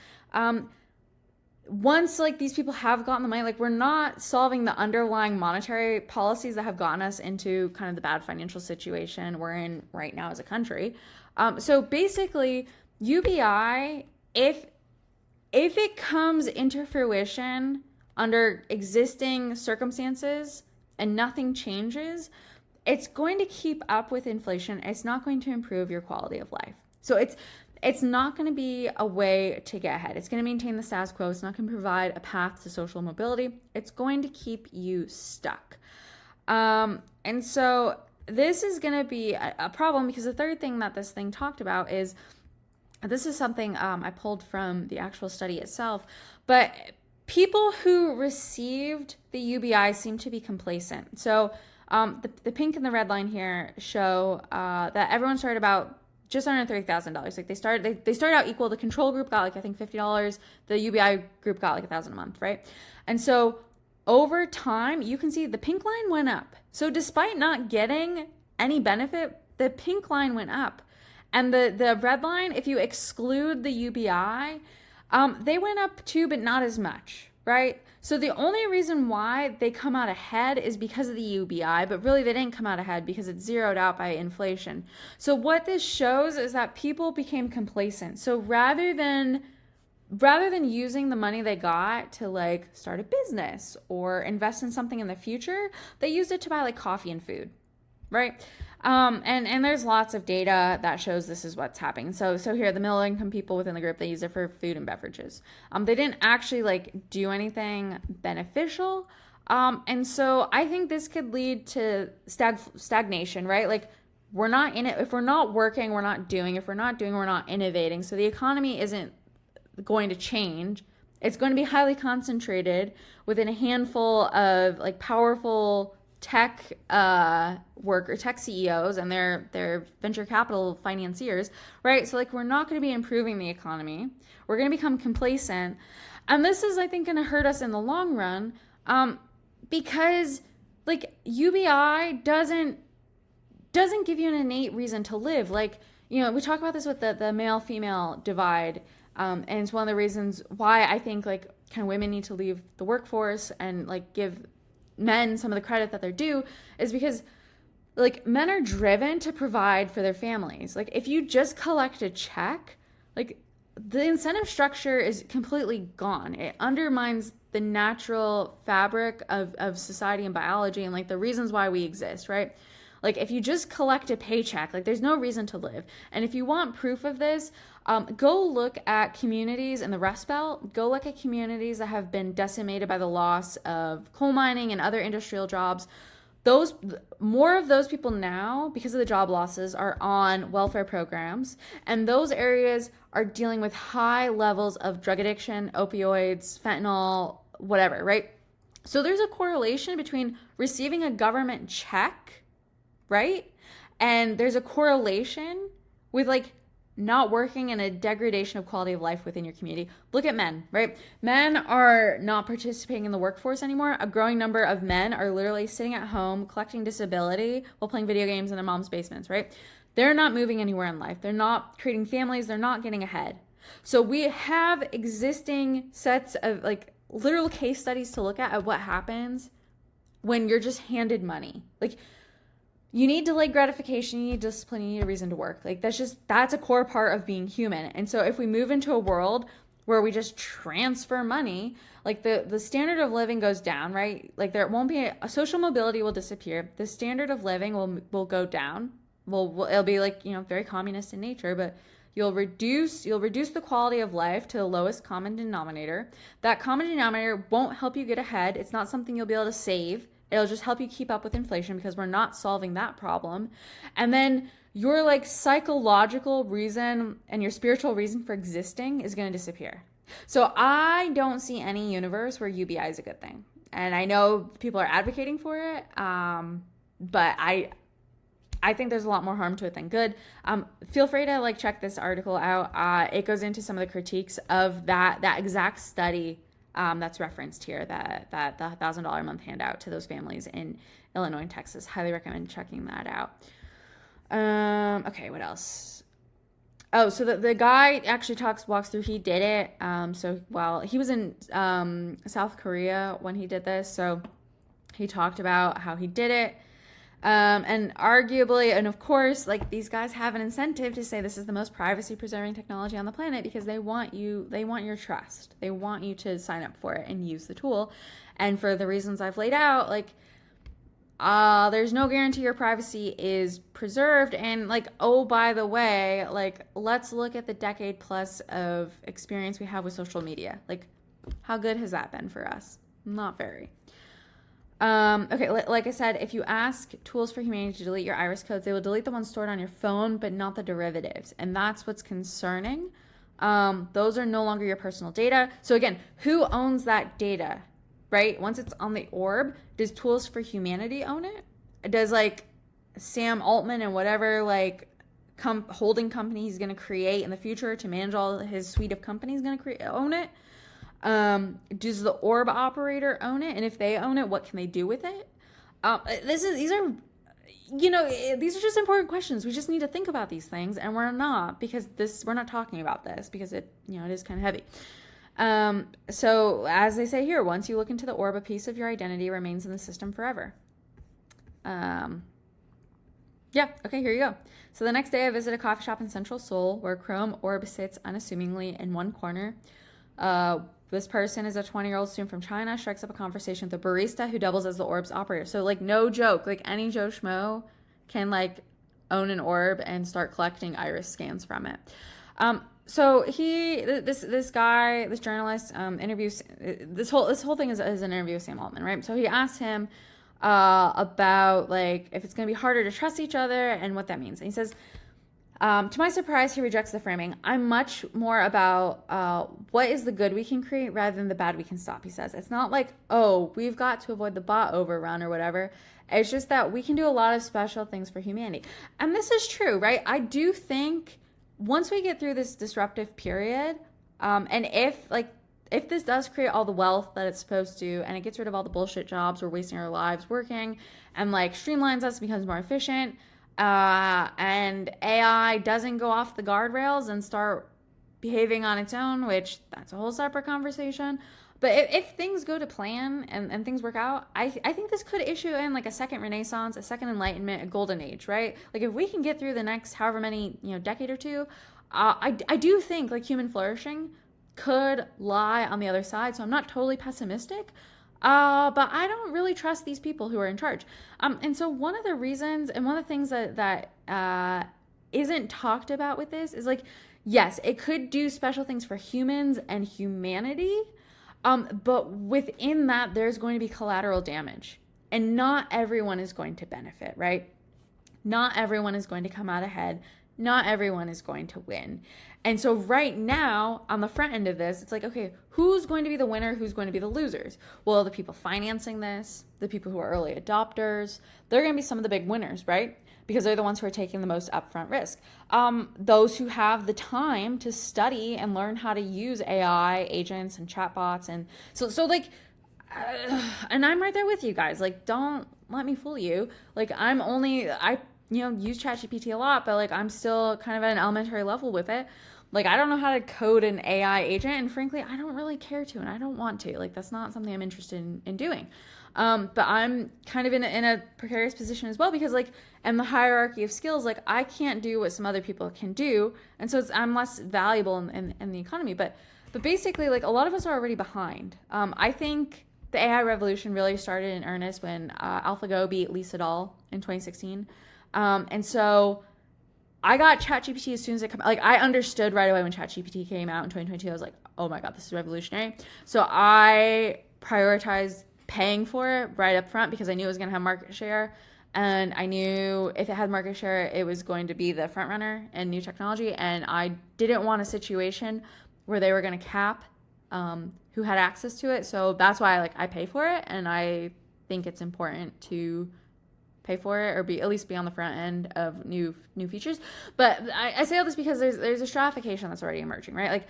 once like these people have gotten the money, like we're not solving the underlying monetary policies that have gotten us into kind of the bad financial situation we're in right now as a country. So basically, UBI, if it comes into fruition under existing circumstances and nothing changes, it's going to keep up with inflation. It's not going to improve your quality of life. So it's not going to be a way to get ahead. It's going to maintain the status quo. It's not going to provide a path to social mobility. It's going to keep you stuck. And so this is going to be a problem, because the third thing that this thing talked about is, this is something I pulled from the actual study itself, but people who received the UBI seem to be complacent. So the pink and the red line here show that everyone started about just under $30,000. Like they started out equal. The control group got like, I think $50. The UBI group got like $1,000 a month, right? And so over time, you can see the pink line went up. So despite not getting any benefit, the pink line went up. And the red line, if you exclude the UBI, they went up too, but not as much, right? So the only reason why they come out ahead is because of the UBI, but really they didn't come out ahead because it's zeroed out by inflation. So what this shows is that people became complacent. So rather than using the money they got to like start a business or invest in something in the future, they used it to buy like coffee and food, right? And there's lots of data that shows this is what's happening. So here, the middle income people within the group, they use it for food and beverages. They didn't actually like do anything beneficial. And so I think this could lead to stagnation, right? Like we're not in it. If we're not working, we're not doing. If we're not doing, we're not innovating. So the economy isn't going to change. It's going to be highly concentrated within a handful of like powerful tech tech CEOs and their venture capital financiers, right? So like we're not going to be improving the economy. We're going to become complacent, and this is, I think, going to hurt us in the long run, because like UBI doesn't give you an innate reason to live. Like, you know, we talk about this with the male female divide, and it's one of the reasons why I think like kind of women need to leave the workforce and like give men some of the credit that they're due, is because like men are driven to provide for their families. Like if you just collect a check, like the incentive structure is completely gone. It undermines the natural fabric of society and biology and like the reasons why we exist, right? Like if you just collect a paycheck, like there's no reason to live. And if you want proof of this, go look at communities in the Rust Belt. Go look at communities that have been decimated by the loss of coal mining and other industrial jobs. More of those people now, because of the job losses, are on welfare programs. And those areas are dealing with high levels of drug addiction, opioids, fentanyl, whatever, right? So there's a correlation between receiving a government check, right? And there's a correlation with like not working and a degradation of quality of life within your community. Look at men, right? Men are not participating in the workforce anymore. A growing number of men are literally sitting at home collecting disability while playing video games in their mom's basements, right? They're not moving anywhere in life. They're not creating families. They're not getting ahead. So we have existing sets of like literal case studies to look at what happens when you're just handed money. Like, you need delayed gratification, you need discipline, you need a reason to work. Like that's a core part of being human. And so if we move into a world where we just transfer money, like the standard of living goes down, right? Like there won't be a social mobility will disappear. The standard of living will go down. It'll be like, you know, very communist in nature, but you'll reduce the quality of life to the lowest common denominator. That common denominator won't help you get ahead. It's not something you'll be able to save. It'll just help you keep up with inflation because we're not solving that problem. And then your like psychological reason and your spiritual reason for existing is going to disappear. So I don't see any universe where UBI is a good thing. And I know people are advocating for it, but I think there's a lot more harm to it than good. Feel free to like check this article out. It goes into some of the critiques of that exact study that's referenced here, that the $1,000 a month handout to those families in Illinois and Texas. Highly recommend checking that out. Okay, what else? Oh, so the guy actually walks through. He did it. So while he was in South Korea when he did this, so he talked about how he did it. And arguably, and of course, like these guys have an incentive to say this is the most privacy preserving technology on the planet because they want your trust. They want you to sign up for it and use the tool. And for the reasons I've laid out, like, there's no guarantee your privacy is preserved. And like, oh, by the way, like, let's look at the decade plus of experience we have with social media. Like, how good has that been for us? Not very. Okay, like I said, if you ask tools for humanity to delete your iris codes, they will delete the ones stored on your phone, but not the derivatives. And that's what's concerning. Those are no longer your personal data. So again, who owns that data, right? Once it's on the orb, does Tools for Humanity own it? Does like Sam Altman and whatever like holding company he's going to create in the future to manage all his suite of companies going to own it? Does the orb operator own it? And if they own it, what can they do with it? These are just important questions. We just need to think about these things, and we're not talking about this because it is kind of heavy. So as they say here, once you look into the orb, a piece of your identity remains in the system forever. Yeah, okay, here you go. So the next day I visit a coffee shop in Central Seoul where Chrome Orb sits unassumingly in one corner. This person is a 20-year-old student from China, strikes up a conversation with the barista who doubles as the orb's operator. So, like, no joke. Like, any Joe Schmo can, like, own an orb and start collecting iris scans from it. So this guy, this journalist, interviews, this whole thing is an interview with Sam Altman, right? So he asked him about, like, if it's going to be harder to trust each other and what that means. And he says, to my surprise, he rejects the framing. I'm much more about what is the good we can create rather than the bad we can stop, he says. It's not like, oh, we've got to avoid the bot overrun or whatever. It's just that we can do a lot of special things for humanity. And this is true, right? I do think once we get through this disruptive period, and if this does create all the wealth that it's supposed to, and it gets rid of all the bullshit jobs we're wasting our lives working, and like streamlines us, becomes more efficient, and AI doesn't go off the guardrails and start behaving on its own, which that's a whole separate conversation. But if things go to plan and things work out, I think this could issue in like a second renaissance, a second enlightenment, a golden age, right? Like if we can get through the next however many, decade or two, I do think like human flourishing could lie on the other side. So I'm not totally pessimistic. But I don't really trust these people who are in charge. And so one of the reasons and one of the things that isn't talked about with this is like, yes, it could do special things for humans and humanity. But within that, there's going to be collateral damage. And not everyone is going to benefit, right? Not everyone is going to come out ahead. Not everyone is going to win. And so right now, on the front end of this, it's like, okay, who's going to be the winner? Who's going to be the losers? Well, the people financing this, the people who are early adopters, they're going to be some of the big winners, right? Because they're the ones who are taking the most upfront risk. Those who have the time to study and learn how to use AI agents and chatbots. And so like, and I'm right there with you guys. Like, don't let me fool you. Like, I use ChatGPT a lot, but like I'm still kind of at an elementary level with it. Like I don't know how to code an AI agent, and frankly, I don't really care to, and I don't want to. Like that's not something I'm interested in doing. But I'm kind of in a precarious position as well because like in the hierarchy of skills, like I can't do what some other people can do, and so I'm less valuable in the economy. But basically, like a lot of us are already behind. I think the AI revolution really started in earnest when AlphaGo beat Lee Sedol in 2016. And so I got ChatGPT as soon as it came out. Like I understood right away when ChatGPT came out in 2022. I was like, oh my God, this is revolutionary. So I prioritized paying for it right up front because I knew it was going to have market share. And I knew if it had market share, it was going to be the front runner in new technology. And I didn't want a situation where they were going to cap who had access to it. So that's why I pay for it. And I think it's important to pay for it or at least be on the front end of new features. But I say all this because there's a stratification that's already emerging, right? Like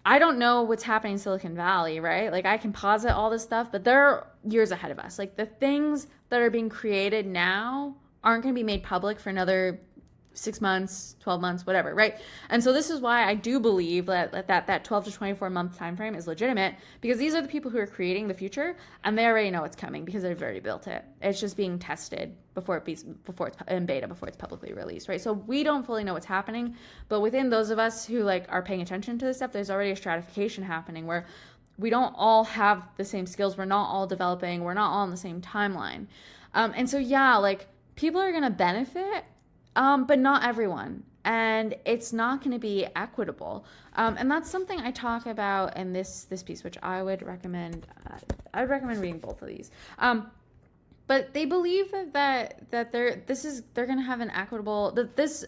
I don't know what's happening in Silicon Valley, right? Like I can posit all this stuff, but they're years ahead of us. Like the things that are being created now aren't going to be made public for another 6 months, 12 months, whatever, right? And so this is why I do believe that 12 to 24 month time frame is legitimate, because these are the people who are creating the future, and they already know it's coming because they've already built it. It's just being tested before it's in beta, before it's publicly released, right? So we don't fully know what's happening, but within those of us who like are paying attention to this stuff, there's already a stratification happening where we don't all have the same skills. We're not all developing. We're not all on the same timeline. And so, yeah, like people are going to benefit, but not everyone. And it's not going to be equitable. And that's something I talk about in this piece, which I would recommend. I would recommend reading both of these. But they believe that they're going to have an equitable, this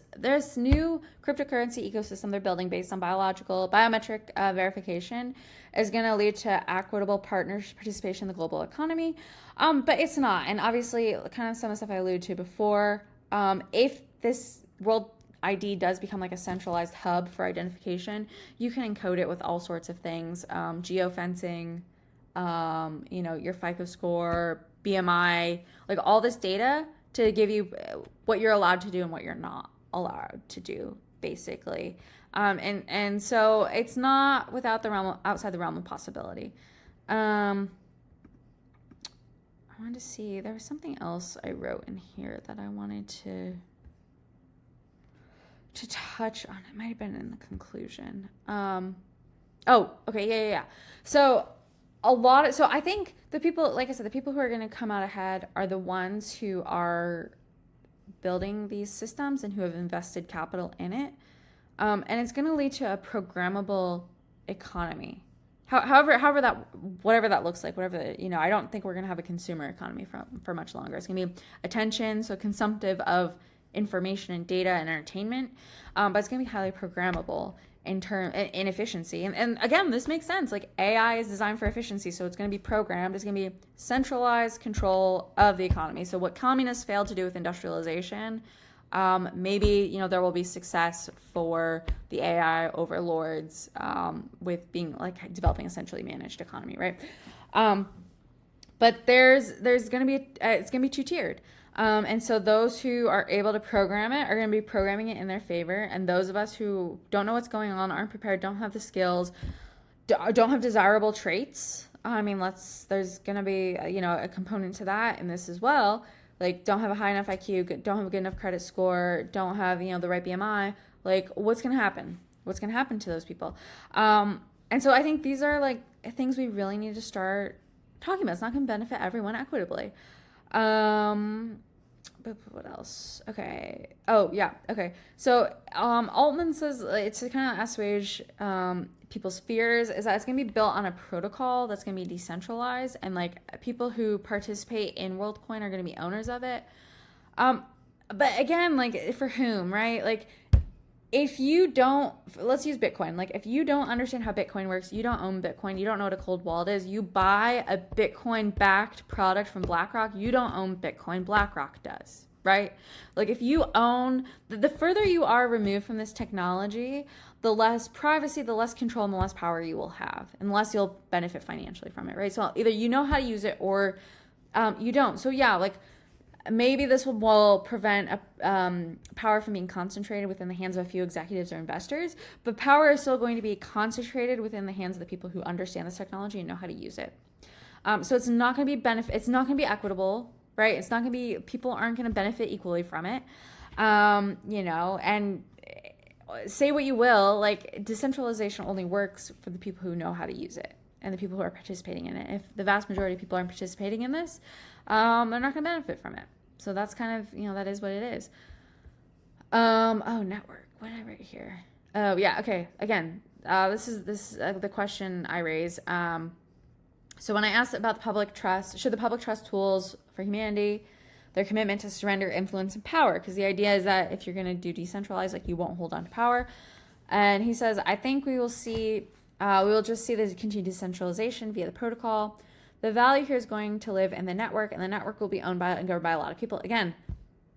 new cryptocurrency ecosystem they're building based on biometric verification is going to lead to equitable participation in the global economy. But it's not. And obviously, kind of some of the stuff I alluded to before, if this World ID does become like a centralized hub for identification, you can encode it with all sorts of things, geofencing, your FICO score, BMI, like all this data to give you what you're allowed to do and what you're not allowed to do, basically. And so it's not outside the realm of possibility. I wanted to see, there was something else I wrote in here that I wanted to touch on. It might have been in the conclusion. Okay, yeah. So I think the people, like I said, the people who are going to come out ahead are the ones who are building these systems and who have invested capital in it. And it's going to lead to a programmable economy. However whatever that looks like, I don't think we're going to have a consumer economy for much longer. It's going to be attention, so consumptive of information and data and entertainment, but it's going to be highly programmable in efficiency. And again, this makes sense. Like AI is designed for efficiency, so it's going to be programmed. It's going to be centralized control of the economy. So what communists failed to do with industrialization, maybe there will be success for the AI overlords with being like developing a centrally managed economy, right? But there's going to be it's going to be two-tiered. And so those who are able to program it are going to be programming it in their favor. And those of us who don't know what's going on, aren't prepared, don't have the skills, don't have desirable traits. There's going to be, a component to that in this as well. Like don't have a high enough IQ, don't have a good enough credit score, don't have, the right BMI. Like what's going to happen? What's going to happen to those people? And so I think these are like things we really need to start talking about. It's not going to benefit everyone equitably. But what else? Okay. Oh, yeah. Okay. So, Altman says it's to kind of assuage people's fears is that it's going to be built on a protocol that's going to be decentralized, and like people who participate in Worldcoin are going to be owners of it. But again, like for whom, right? Like if you don't, let's use Bitcoin. Like if you don't understand how Bitcoin works, you don't own Bitcoin, you don't know what a cold wallet is, you buy a Bitcoin backed product from BlackRock, you don't own Bitcoin, BlackRock does, right? Like if you own, the further you are removed from this technology, the less privacy, the less control, and the less power you will have, unless you'll benefit financially from it, right? So either you know how to use it or you don't. So yeah, like maybe this will prevent power from being concentrated within the hands of a few executives or investors, but power is still going to be concentrated within the hands of the people who understand this technology and know how to use it. So it's not going to be it's not going to be equitable, right? It's not going to be, people aren't going to benefit equally from it. And say what you will, like decentralization only works for the people who know how to use it and the people who are participating in it. If the vast majority of people aren't participating in this, they're not going to benefit from it. So that's kind of, that is what it is. Network. What did I write here? Oh, yeah. Okay. Again, this is the question I raise. So when I asked about the public trust, should the public trust tools for humanity, their commitment to surrender influence and power? Because the idea is that if you're going to do decentralized, like you won't hold on to power. And he says, I think we will just see the continued decentralization via the protocol. The value here is going to live in the network, and the network will be owned by and governed by a lot of people. Again,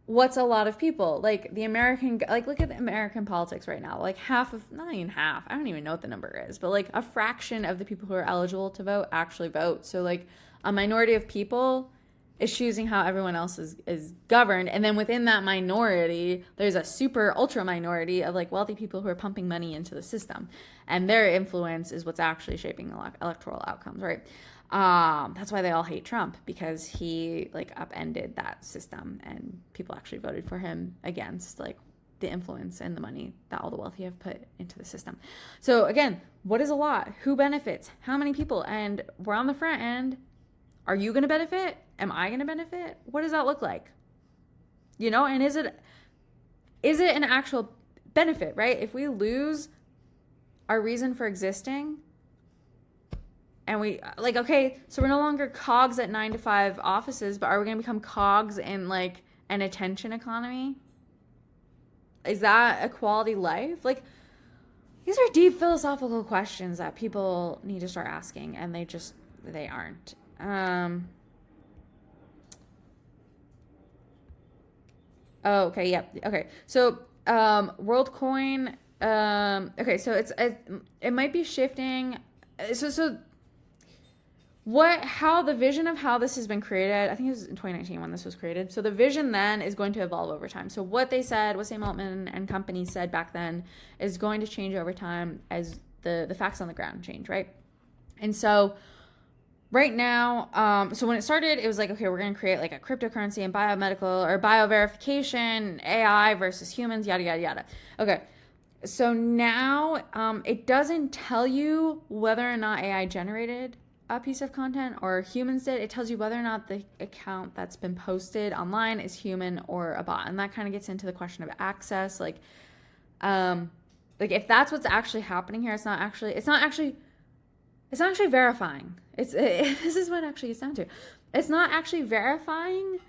what's a lot of people? Like look at the American politics right now. Like not even half, I don't even know what the number is, but like a fraction of the people who are eligible to vote actually vote. So like a minority of people is choosing how everyone else is governed. And then within that minority, there's a super ultra minority of like wealthy people who are pumping money into the system. And their influence is what's actually shaping electoral outcomes, right? That's why they all hate Trump, because he like upended that system and people actually voted for him against like the influence and the money that all the wealthy have put into the system. So again, what is a lot? Who benefits? How many people? And we're on the front end. Are you going to benefit? Am I going to benefit? What does that look like? And is it an actual benefit, right? If we lose our reason for existing and we like, okay, so we're no longer cogs at 9-to-5 offices, but are we going to become cogs in like an attention economy? Is that a quality life? Like, these are deep philosophical questions that people need to start asking, and they aren't. Oh, okay, yep. Yeah, okay. So, Worldcoin, okay, so it might be shifting. So how the vision of how this has been created, I think it was in 2019 when this was created. So the vision then is going to evolve over time. So what Sam Altman and company said back then is going to change over time as the facts on the ground change, right? And so right now, so when it started, it was like, okay, we're going to create like a cryptocurrency and biomedical or bioverification, AI versus humans, yada, yada, yada. Okay. So now it doesn't tell you whether or not AI generated a piece of content or humans did. It tells you whether or not the account that's been posted online is human or a bot. And that kind of gets into the question of access. Like if that's what's actually happening here, it's not actually verifying. This is what actually gets down to. It's not actually verifying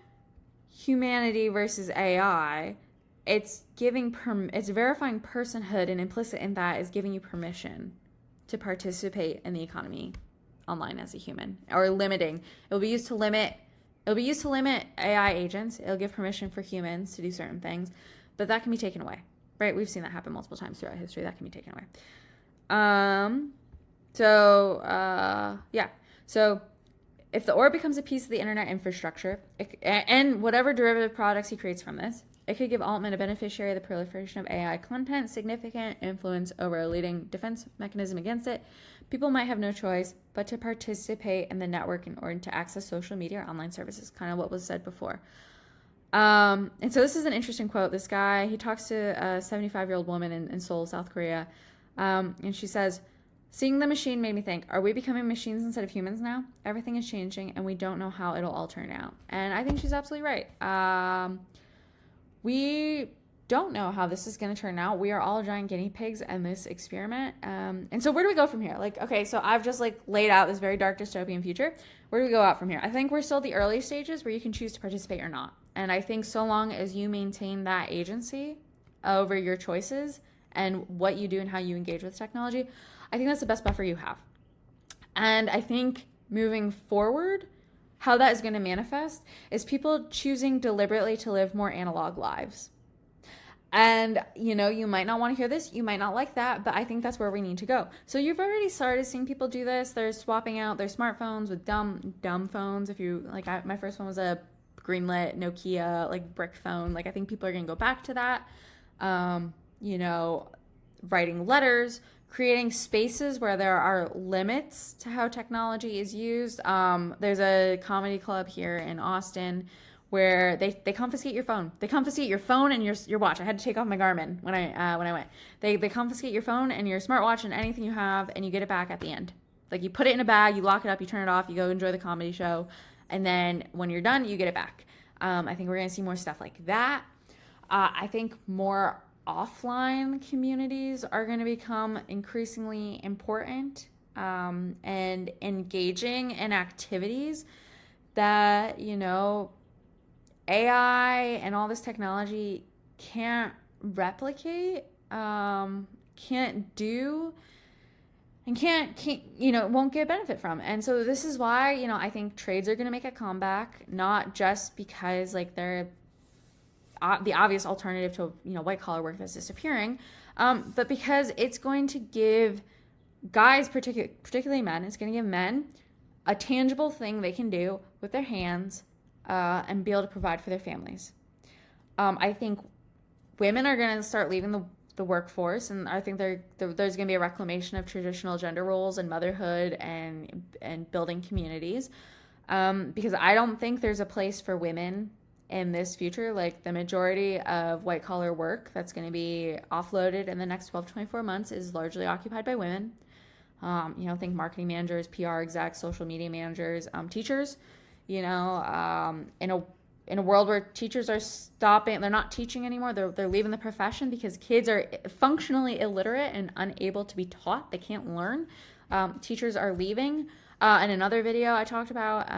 humanity versus AI. It's verifying personhood, and implicit in that is giving you permission to participate in the economy online as a human, or limiting. It'll be used to limit AI agents. It'll give permission for humans to do certain things, but that can be taken away, right? We've seen that happen multiple times throughout history. That can be taken away. So if the orb becomes a piece of the internet infrastructure, and whatever derivative products he creates from this, it could give Altman, a beneficiary of the proliferation of AI content, significant influence over a leading defense mechanism against it. People might have no choice but to participate in the network in order to access social media or online services, kind of what was said before. And so this is an interesting quote. This guy, he talks to a 75-year-old woman in Seoul, South Korea, and she says, "Seeing the machine made me think, are we becoming machines instead of humans now? Everything is changing, and we don't know how it'll all turn out." And I think she's absolutely right. We don't know how this is going to turn out. We are all giant guinea pigs in this experiment. And so where do we go from here? Like, okay, so I've just like laid out this very dark dystopian future. Where do we go out from here? I think we're still at the early stages where you can choose to participate or not. And I think so long as you maintain that agency over your choices and what you do and how you engage with technology, I think that's the best buffer you have. And I think moving forward, how that is going to manifest is people choosing deliberately to live more analog lives. And, you might not want to hear this, you might not like that, but I think that's where we need to go. So you've already started seeing people do this. They're swapping out their smartphones with dumb phones. If you, my first one was a greenlit Nokia, brick phone. I think people are going to go back to that. Writing letters, creating spaces where there are limits to how technology is used. There's a comedy club here in Austin where they confiscate your phone. They confiscate your phone and your watch. I had to take off my Garmin when I went. They confiscate your phone and your smartwatch and anything you have, and you get it back at the end. You put it in a bag, you lock it up, you turn it off, you go enjoy the comedy show, and then when you're done, you get it back. I think we're going to see more stuff like that. I think more offline communities are going to become increasingly important, and engaging in activities that, AI and all this technology can't replicate, can't do, and won't get benefit from. And so this is why, I think trades are going to make a comeback, not just because they're the obvious alternative to, white collar work that's disappearing, but because it's going to give guys, particularly men, it's going to give men a tangible thing they can do with their hands and be able to provide for their families. I think women are going to start leaving the workforce, and I think there's going to be a reclamation of traditional gender roles and motherhood and building communities. Because I don't think there's a place for women in this future. Like, the majority of white collar work that's going to be offloaded in the next 12 to 24 months is largely occupied by women. Think marketing managers, PR execs, social media managers, teachers. In a world where teachers are stopping, they're not teaching anymore. They're leaving the profession because kids are functionally illiterate and unable to be taught. They can't learn. Teachers are leaving. In another video, I talked about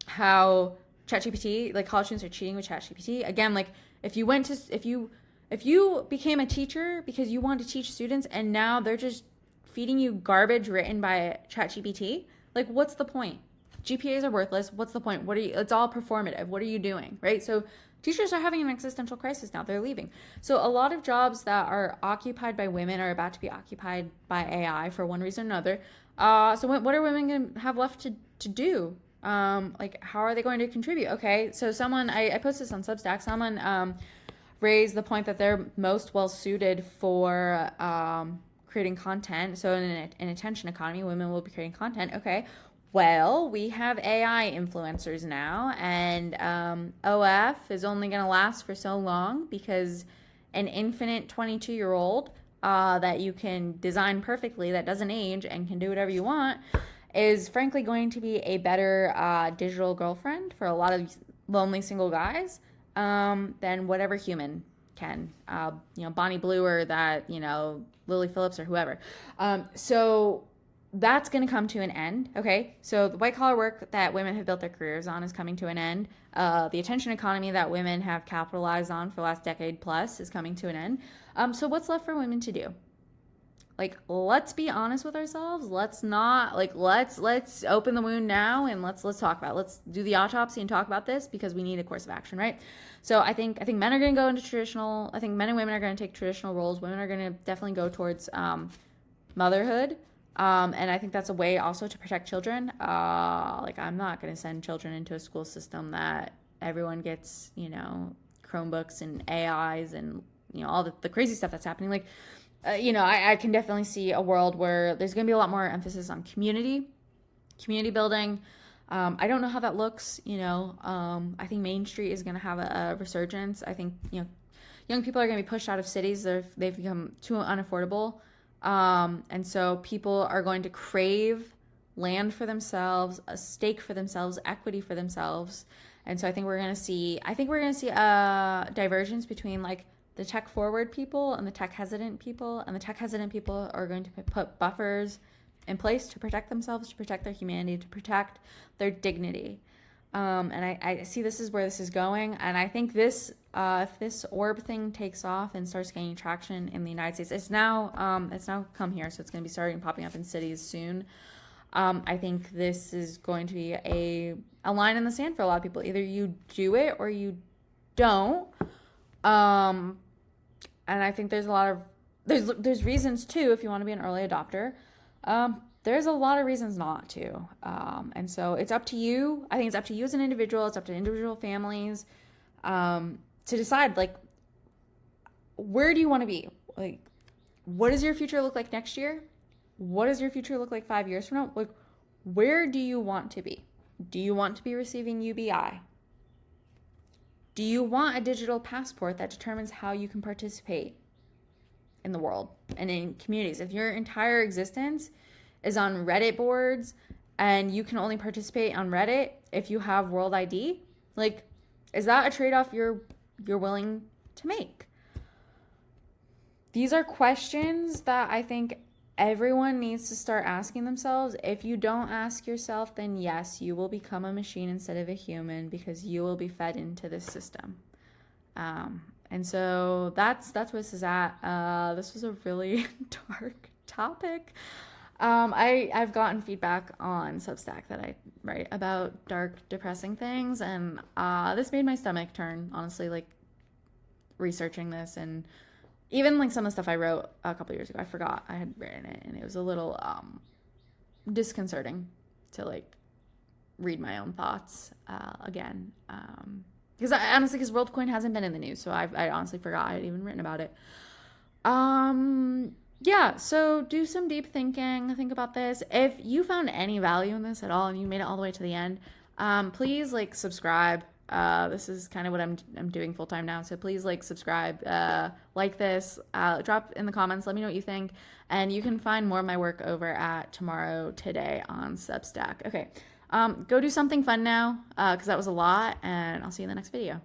how ChatGPT, like, college students are cheating with ChatGPT. Again, like, if you became a teacher because you wanted to teach students, and now they're just feeding you garbage written by ChatGPT, like, what's the point? GPAs are worthless. What's the point? It's all performative. What are you doing? Right? So teachers are having an existential crisis now. They're leaving. So a lot of jobs that are occupied by women are about to be occupied by AI for one reason or another. So what are women going to have left to do? Like, how are they going to contribute? Okay, so I posted this on Substack. Someone raised the point that they're most well suited for creating content. So in an attention economy, women will be creating content. Okay, well, we have AI influencers now, and OF is only going to last for so long because an infinite 22-year-old that you can design perfectly, that doesn't age and can do whatever you want, is frankly going to be a better digital girlfriend for a lot of lonely single guys than whatever human can. Bonnie Blue, or that, Lily Phillips, or whoever. So that's going to come to an end. Okay, so the white collar work that women have built their careers on is coming to an end. The attention economy that women have capitalized on for the last decade plus is coming to an end. So what's left for women to do? Like, let's be honest with ourselves. Let's not, like, let's open the wound now, and let's talk about it. Let's do the autopsy and talk about this, because we need a course of action, right? So I think men are going to go into traditional. I think men and women are going to take traditional roles. Women are going to definitely go towards motherhood. And I think that's a way also to protect children. Like, I'm not going to send children into a school system that everyone gets, Chromebooks and AIs and, all the crazy stuff that's happening. Like, I can definitely see a world where there's going to be a lot more emphasis on community building. I don't know how that looks. I think Main Street is going to have a resurgence. I think, young people are going to be pushed out of cities. They've become too unaffordable. And so people are going to crave land for themselves, a stake for themselves, equity for themselves. And so I think we're going to see a divergence between, like, the tech forward people and the tech hesitant people. And the tech hesitant people are going to put buffers in place to protect themselves, to protect their humanity, to protect their dignity. And I see this is where this is going. And I think if this orb thing takes off and starts gaining traction in the United States, it's now come here. So it's going to be popping up in cities soon. I think this is going to be a line in the sand for a lot of people. Either you do it or you don't. And I think there's a lot of, there's reasons too, if you want to be an early adopter. There's a lot of reasons not to. And so it's up to you. I think it's up to you as an individual. It's up to individual families to decide, like, where do you want to be? Like, what does your future look like next year? What does your future look like 5 years from now? Like, where do you want to be? Do you want to be receiving UBI? Do you want a digital passport that determines how you can participate in the world and in communities? If your entire existence is on Reddit boards and you can only participate on Reddit if you have World ID, like, is that a trade-off you're willing to make? These are questions that I think everyone needs to start asking themselves. If you don't ask yourself, then yes, you will become a machine instead of a human, because you will be fed into this system. And so that's where this is at. This was a really dark topic. I've gotten feedback on Substack that I write about dark, depressing things, and this made my stomach turn, honestly, like, researching this. And even, like, some of the stuff I wrote a couple years ago, I forgot I had written it, and it was a little disconcerting to, like, read my own thoughts again. Because because Worldcoin hasn't been in the news, so I honestly forgot I had even written about it. Yeah, so do some deep thinking. Think about this. If you found any value in this at all and you made it all the way to the end, please like subscribe. This is kind of what I'm doing full time now. So please like subscribe, like this, drop in the comments. Let me know what you think. And you can find more of my work over at Tomorrow Today on Substack. Okay. Go do something fun now, because that was a lot, and I'll see you in the next video.